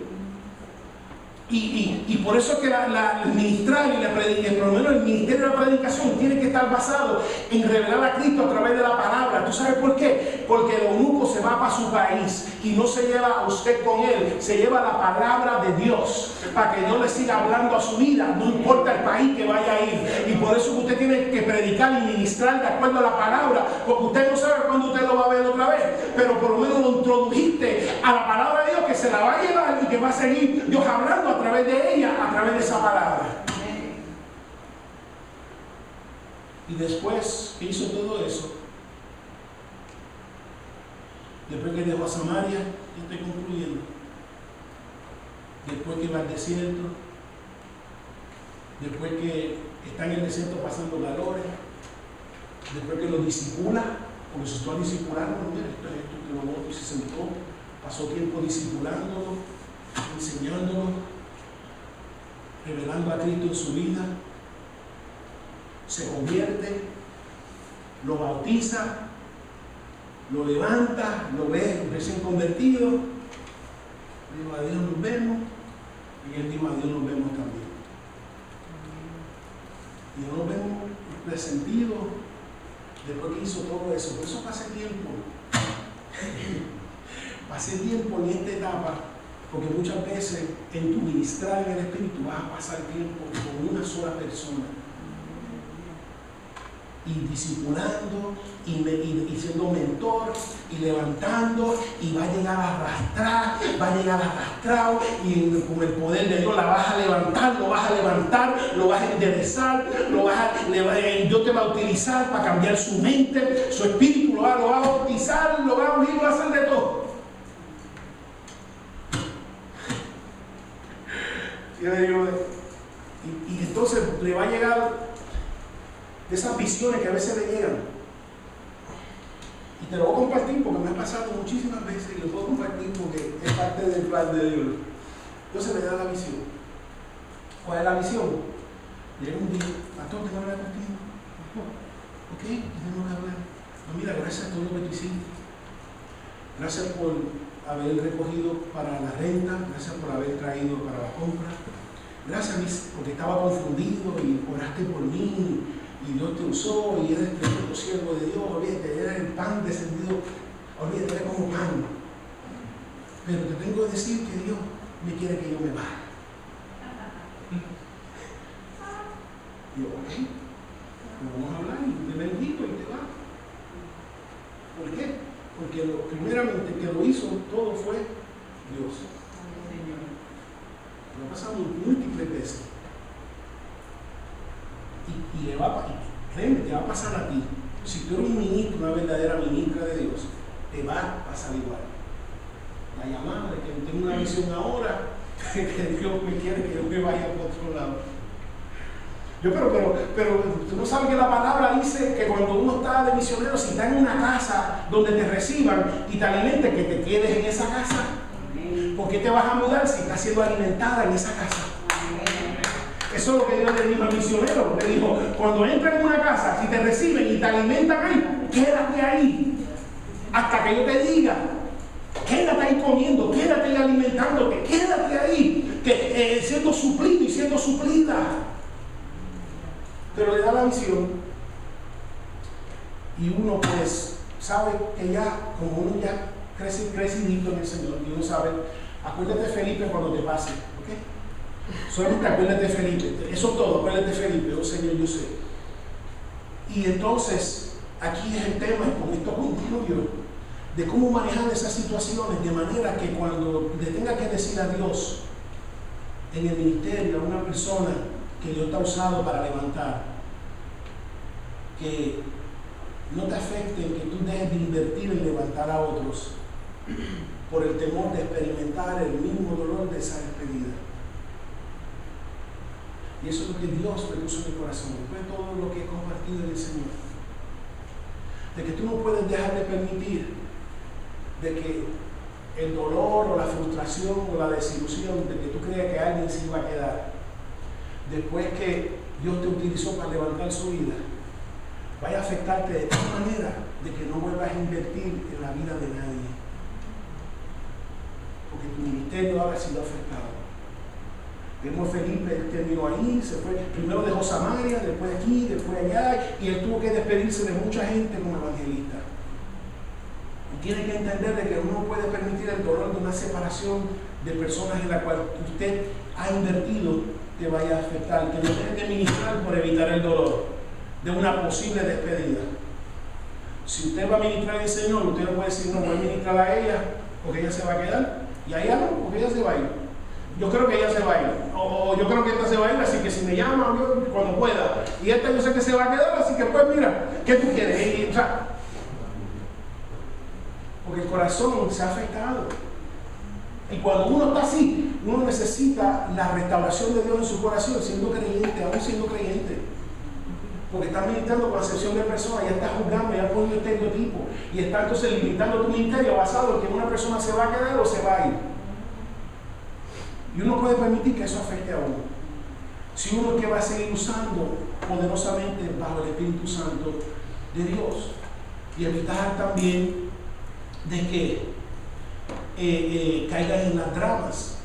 Y por eso es que el ministrar y la predicación, por lo menos el ministerio de la predicación, tiene que estar basado en revelar a Cristo a través de la palabra. ¿Tú sabes por qué? Porque el eunuco se va para su país y no se lleva a usted con él, se lleva la palabra de Dios para que Dios le siga hablando a su vida, no importa el país que vaya a ir. Y por eso usted tiene que predicar y ministrar de acuerdo a la palabra, porque usted no sabe cuándo usted lo va a ver otra vez, pero por lo menos lo introdujiste a la palabra de Dios, que se la va a llevar y que va a seguir Dios hablando a través de ella, a través de esa palabra. Y después que hizo todo eso, después que dejó a Samaria, yo estoy concluyendo, después que va al desierto, después que está en el desierto pasando calores, después que lo discipula, porque se está discipulando, mira, esto que lo otro, y se sentó, pasó tiempo discipulándolo, enseñándolo, revelando a Cristo en su vida, se convierte, lo bautiza, lo levanta, lo ve recién convertido, dijo a Dios nos vemos, y él dijo a Dios nos vemos también. Y no nos vemos resentidos después que hizo todo eso. Por eso pasé tiempo en esta etapa. Porque muchas veces en tu ministrar en el Espíritu vas a pasar tiempo con una sola persona. Y discipulando, y siendo mentor, y levantando, y va a llegar arrastrado, y con el poder de Dios la vas a levantar, lo vas a enderezar, Dios te va a utilizar para cambiar su mente, su espíritu, lo va a bautizar, lo va a unir, lo va a hacer de todo. Y entonces le va a llegar de esas visiones que a veces le llegan. Y te lo voy a compartir porque me ha pasado muchísimas veces y lo puedo compartir porque es parte del plan de Dios. Entonces me da la visión. ¿Cuál es la visión? Llega un día, pastor, tengo que hablar contigo. Ok, tengo que hablar. No, mira, gracias a todo lo que tú hiciste. Gracias por haber recogido para la renta, gracias por haber traído para la compra, gracias porque estaba confundido y oraste por mí y Dios te usó y eres el siervo de Dios, olvídate, eres el pan descendido, olvídate, eres como pan. Pero te tengo que decir que Dios me quiere que yo me vaya. Y yo, ok, vamos a hablar y te bendigo y te vas. ¿Por qué? Porque primeramente que lo hizo todo fue Dios. Lo ha pasado múltiples veces. Y créeme, te va a pasar a ti. Si tú eres un ministro, una verdadera ministra de Dios, te va a pasar igual. La llamada de que tengo una visión ahora, que Dios me quiere que yo me vaya por otro lado. Pero tú no sabes que la palabra dice que cuando uno está de misionero, si está en una casa donde te reciban y te alimenten, que te quedes en esa casa. ¿Por qué te vas a mudar si estás siendo alimentada en esa casa? Eso es lo que Dios le dijo al misionero. Le dijo, cuando entras en una casa, si te reciben y te alimentan ahí, quédate ahí. Hasta que yo te diga, quédate ahí comiendo, quédate ahí alimentándote, quédate ahí, siendo suplido y siendo suplida. Pero le da la visión y uno pues sabe que ya, como uno ya crecidito en el Señor, y uno sabe, acuérdate de Felipe cuando te pase, ¿ok? Solamente acuérdate de Felipe, eso es todo, acuérdate de Felipe, oh Señor, yo sé. Y entonces, aquí es el tema, y con esto concluyo, de cómo manejar esas situaciones de manera que cuando le tenga que decir a Dios en el ministerio a una persona que Dios te ha usado para levantar, que no te afecte en que tú dejes de invertir en levantar a otros por el temor de experimentar el mismo dolor de esa despedida. Y eso es lo que Dios me puso en mi corazón, después de todo lo que he compartido en el Señor. De que tú no puedes dejar de permitir de que el dolor o la frustración o la desilusión de que tú creas que alguien se iba a quedar, después que Dios te utilizó para levantar su vida, vaya a afectarte de tal manera de que no vuelvas a invertir en la vida de nadie. Porque tu ministerio ahora ha sido afectado. Vemos a Felipe, él terminó ahí, se fue, primero dejó Samaria, después aquí, después allá, y él tuvo que despedirse de mucha gente como evangelista. Y tiene que entender de que uno no puede permitir el dolor de una separación de personas en la cual usted ha invertido que vaya a afectar, que no deje de ministrar por evitar el dolor de una posible despedida. Si usted va a ministrar al Señor, usted no puede decir, no, voy a ministrar a ella porque ella se va a quedar, y a ella no, porque ella se va a ir. Yo creo que ella se va a ir, o yo creo que esta se va a ir, así que si me llama, yo, cuando pueda, y esta yo sé que se va a quedar, así que pues mira, ¿qué tú quieres? O sea, porque el corazón se ha afectado. Y cuando uno está así, uno necesita la restauración de Dios en su corazón, siendo creyente, aún siendo creyente. Porque está ministrando con acepción de personas, ya está juzgando, ya poniendo estereotipos, y está entonces limitando tu ministerio basado en que una persona se va a quedar o se va a ir. Y uno puede permitir que eso afecte a uno. Si uno es que va a seguir usando poderosamente bajo el Espíritu Santo de Dios, y evitar también de que caigan en las dramas,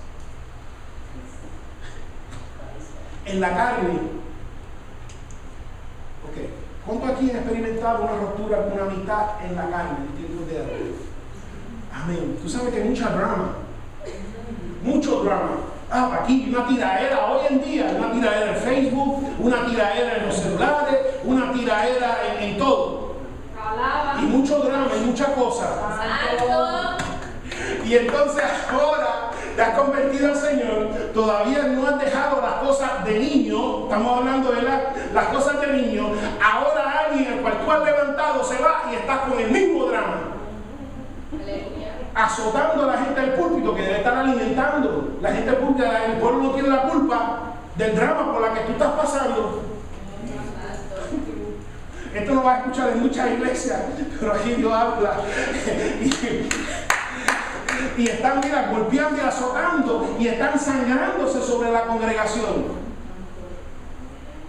en la carne. Ok, ¿cuántos aquí han experimentado una ruptura con una amistad en la carne en tiempos de antes? Amén. Tú sabes que hay mucha drama, mucho drama. Aquí una tiradera hoy en día, una tiradera en Facebook, una tiradera en los celulares, una tiradera en todo. Y mucho drama y muchas cosas. Y entonces ahora te has convertido al Señor, todavía no has dejado las cosas de niño, estamos hablando de las cosas de niño, ahora alguien al cual tú has levantado se va y estás con el mismo drama. Azotando a la gente del púlpito que debe estar alimentando. La gente del púlpito, el pueblo no tiene la culpa del drama por la que tú estás pasando. Esto lo vas a escuchar en muchas iglesias, pero aquí Dios habla. Y están, mira, golpeando y azotando y están sangrándose sobre la congregación.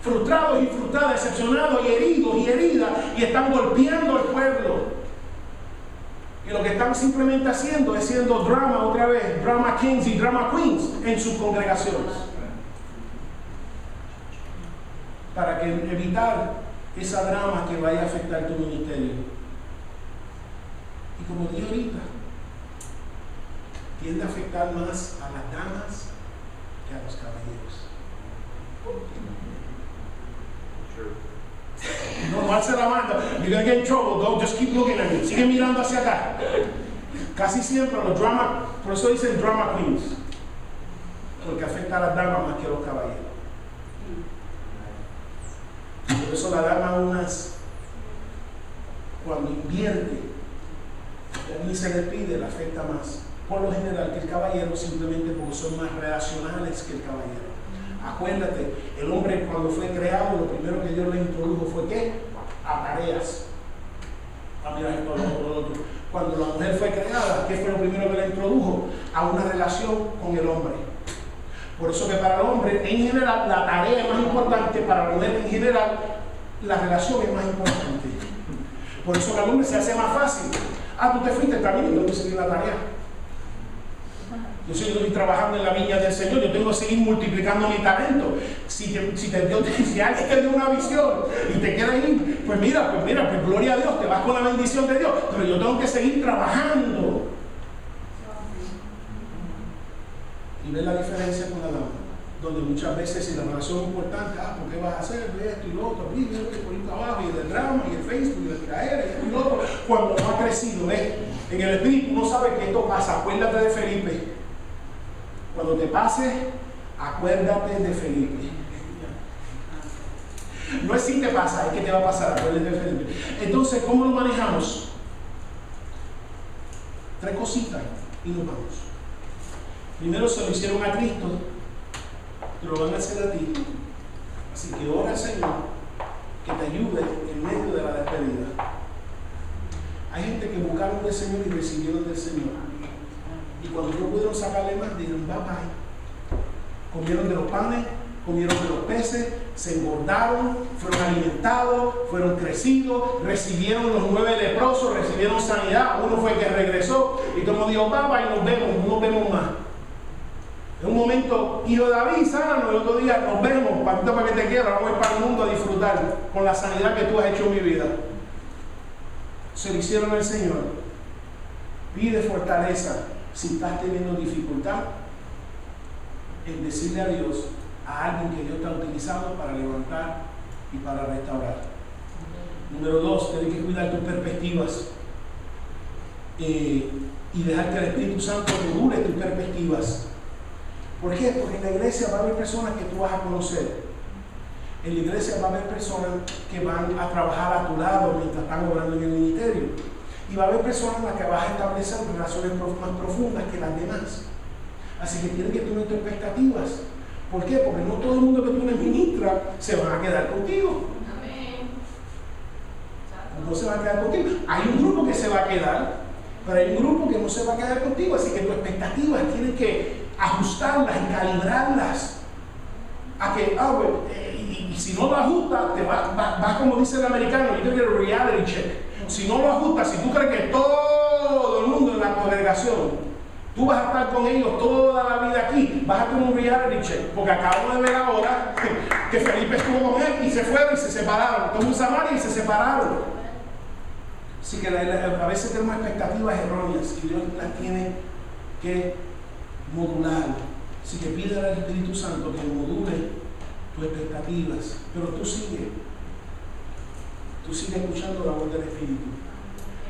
Frustrados y frustradas, decepcionados y heridos y heridas, y están golpeando al pueblo. Y lo que están simplemente haciendo es siendo drama otra vez, drama kings y drama queens en sus congregaciones. Para que evitar esa drama que vaya a afectar tu ministerio. Y como dije ahorita, tiende a afectar más a las damas que a los caballeros. No alce la mano. You're gonna get in trouble. Don't just keep looking at me. Sigue mirando hacia acá. Casi siempre los drama, por eso dicen drama queens, porque afecta a las damas más que a los caballeros. Por eso la dama unas, cuando invierte y a mí se le pide, la afecta más. Por lo general que el caballero, simplemente porque son más relacionales que el caballero. Acuérdate, el hombre cuando fue creado, lo primero que Dios le introdujo fue ¿qué? A tareas. Mira esto, lo otro. Cuando la mujer fue creada, ¿qué fue lo primero que le introdujo? A una relación con el hombre. Por eso que para el hombre, en general, la tarea es más importante, para la mujer en general, la relación es más importante. Por eso que al hombre se hace más fácil. Tú te fuiste, está bien, entonces seguir la tarea. Yo estoy trabajando en la viña del Señor, yo tengo que seguir multiplicando mi talento. Si alguien te dio una visión y te quiere ir, pues mira, gloria a Dios, te vas con la bendición de Dios, pero yo tengo que seguir trabajando. Y ves la diferencia con la dama, donde muchas veces si la relación es importante, ¿por qué vas a hacer esto y lo otro? Y por ir abajo, y del drama, y el Facebook, y la tiraera, y esto y lo otro. Cuando no ha crecido, en el espíritu no sabe que esto pasa. Acuérdate de Felipe. Cuando te pase, acuérdate de Felipe. No es si te pasa, es que te va a pasar, acuérdate de Felipe. Entonces, ¿cómo lo manejamos? 3 cositas y nos vamos. Primero se lo hicieron a Cristo, te lo van a hacer a ti. Así que ora al Señor que te ayude en medio de la despedida. Hay gente que buscaron del Señor y recibieron del Señor. Y cuando no pudieron sacarle más, dijeron bye bye. Comieron de los panes, comieron de los peces, se engordaron, fueron alimentados, fueron crecidos, recibieron los 9 leprosos, recibieron sanidad. Uno fue el que regresó y como dijo bye bye, no nos vemos más. En un momento, hijo de David, sánanos, el otro día nos vemos, papito, para que te quiero, vamos a ir para el mundo a disfrutar con la sanidad que tú has hecho en mi vida. Se lo hicieron al Señor. Pide fortaleza si estás teniendo dificultad en decirle a Dios, a alguien que Dios te ha utilizado para levantar y para restaurar. Número 2, tienes que cuidar tus perspectivas y dejar que el Espíritu Santo module tus perspectivas. ¿Por qué? Porque en la iglesia va a haber personas que tú vas a conocer. En la iglesia va a haber personas que van a trabajar a tu lado mientras están obrando en el ministerio. Y va a haber personas en las que vas a establecer relaciones más profundas que las demás. Así que tienes que tener tus expectativas. ¿Por qué? Porque no todo el mundo que tú le ministras se van a quedar contigo. Amén. No se va a quedar contigo. Hay un grupo que se va a quedar, pero hay un grupo que no se va a quedar contigo. Así que tus expectativas tienes que ajustarlas y calibrarlas. A que, y si no lo ajustas, te vas como dice el americano, you get a reality check. Si no lo ajustas, si tú crees que todo el mundo en la congregación, tú vas a estar con ellos toda la vida aquí, vas a tener un reality check, porque acabamos de ver ahora que Felipe estuvo con él y se fueron y se separaron, como un Samaria y se separaron. Así que a veces tenemos expectativas erróneas y Dios las tiene que modular. Así que pide al Espíritu Santo que module tus expectativas, pero tú sigue escuchando la voz del Espíritu,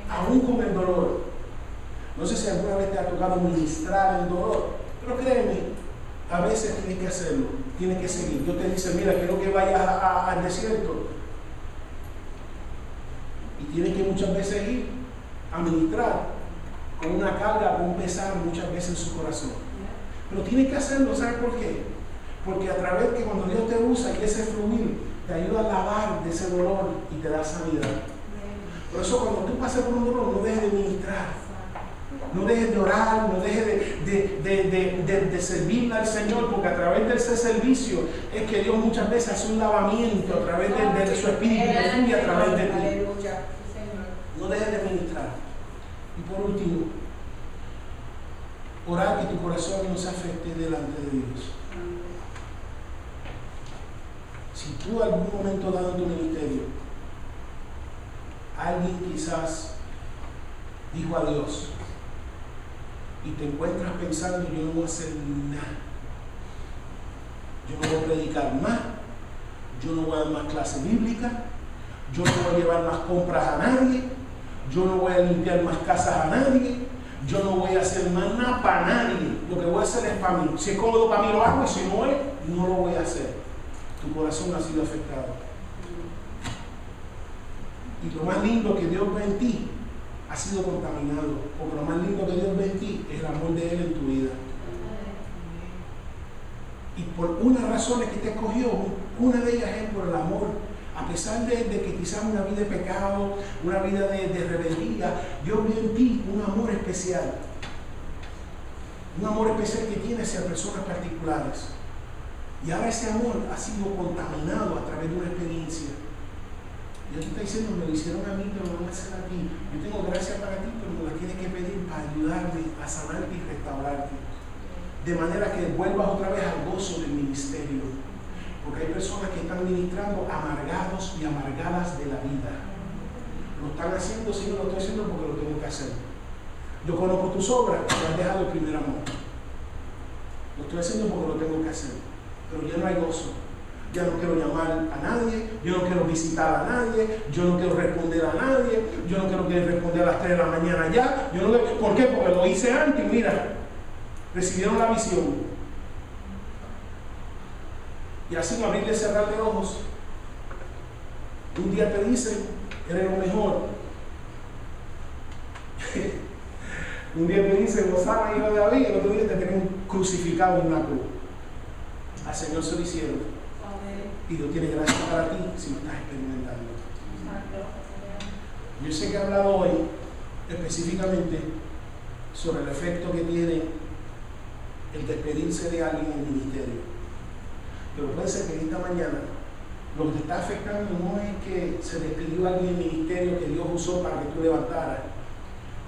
aún con el dolor. No sé si alguna vez te ha tocado ministrar el dolor, pero créeme, a veces tienes que hacerlo, tienes que seguir. Dios te dice, mira, quiero que vayas al desierto. Y tienes que muchas veces ir a ministrar con una carga, con un pesar muchas veces en su corazón. Pero tienes que hacerlo, ¿sabes por qué? Porque a través que cuando Dios te usa y ese fluir, te ayuda a lavar de ese dolor y te da sanidad. Por eso cuando tú pases por un dolor, no dejes de ministrar. No dejes de orar, no dejes de servirle al Señor, porque a través de ese servicio es que Dios muchas veces hace un lavamiento a través de su Espíritu que fluye a través de ti. No dejes de ministrar. Y por último, orar que tu corazón no se afecte delante de Dios. Si tú en algún momento dado en tu ministerio, alguien quizás dijo a Dios, y te encuentras pensando, yo no voy a hacer nada, yo no voy a predicar más, yo no voy a dar más clase bíblica, yo no voy a llevar más compras a nadie, yo no voy a limpiar más casas a nadie, yo no voy a hacer más nada para nadie, lo que voy a hacer es para mí. Si es cómodo para mí lo hago y si no es, no lo voy a hacer. Tu corazón ha sido afectado. Y lo más lindo que Dios ve en ti ha sido contaminado, porque lo más lindo que Dios ve en ti es el amor de Él en tu vida. Y por unas razones que te escogió, una de ellas es por el amor. A pesar de que quizás una vida de pecado, una vida de rebeldía, Dios ve en ti un amor especial. Un amor especial que tiene hacia personas particulares. Y ahora ese amor ha sido contaminado a través de una experiencia. Dios te está diciendo, me lo hicieron a mí, pero lo van a hacer a ti. Yo tengo gracia para ti, pero me la tienes que pedir para ayudarme a sanarte y restaurarte. De manera que vuelvas otra vez al gozo del ministerio. Porque hay personas que están ministrando amargados y amargadas de la vida. Lo están haciendo, sí, lo estoy haciendo porque lo tengo que hacer. Yo conozco tus obras, te has dejado el primer amor. Lo estoy haciendo porque lo tengo que hacer. Pero ya no hay gozo. Ya no quiero llamar a nadie, yo no quiero visitar a nadie, yo no quiero responder a nadie, yo no quiero responder a las 3 de la mañana ya. Yo no, ¿por qué? Porque lo hice antes y mira, recibieron la visión. Y así no abrir y cerrar de ojos. Un día te dicen, eres lo mejor. Un día te dicen, Osana, hijo de David, el otro día te tienen crucificado en una cruz. Al Señor se lo hicieron. Y Dios tiene gracia para ti si lo estás experimentando. Yo sé que he hablado hoy específicamente sobre el efecto que tiene el despedirse de alguien en el ministerio. Pero puede ser que esta mañana lo que te está afectando no es que se despidió alguien en el ministerio que Dios usó para que tú levantaras.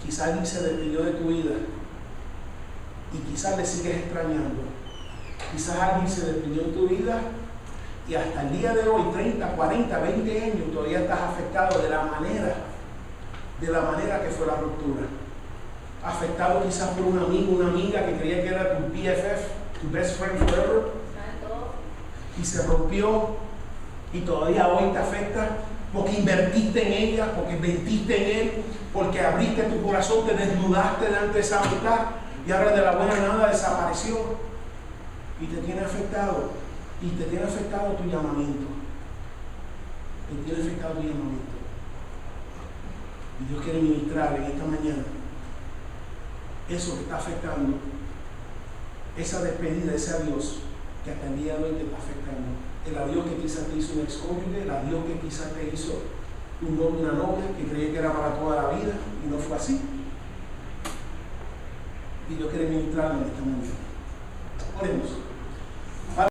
Quizás alguien se despidió de tu vida y quizás le sigues extrañando. Quizás alguien se despidió de tu vida y hasta el día de hoy, 30, 40, 20 años, todavía estás afectado de la manera que fue la ruptura. Afectado quizás por un amigo, una amiga que creía que era tu BFF, tu best friend forever, y se rompió y todavía hoy te afecta porque invertiste en ella, porque invertiste en él, porque abriste tu corazón, te desnudaste delante de esa amistad y ahora de la buena nada desapareció y te tiene afectado. Y te tiene afectado tu llamamiento. Te tiene afectado tu llamamiento. Y Dios quiere ministrar en esta mañana eso que está afectando, esa despedida, ese adiós que hasta el día de hoy te está afectando. El adiós que quizás te hizo un excónyuge, el adiós que quizás te hizo un novio, una novia que creía que era para toda la vida y no fue así. Y Dios quiere ministrar en esta mañana. Oremos.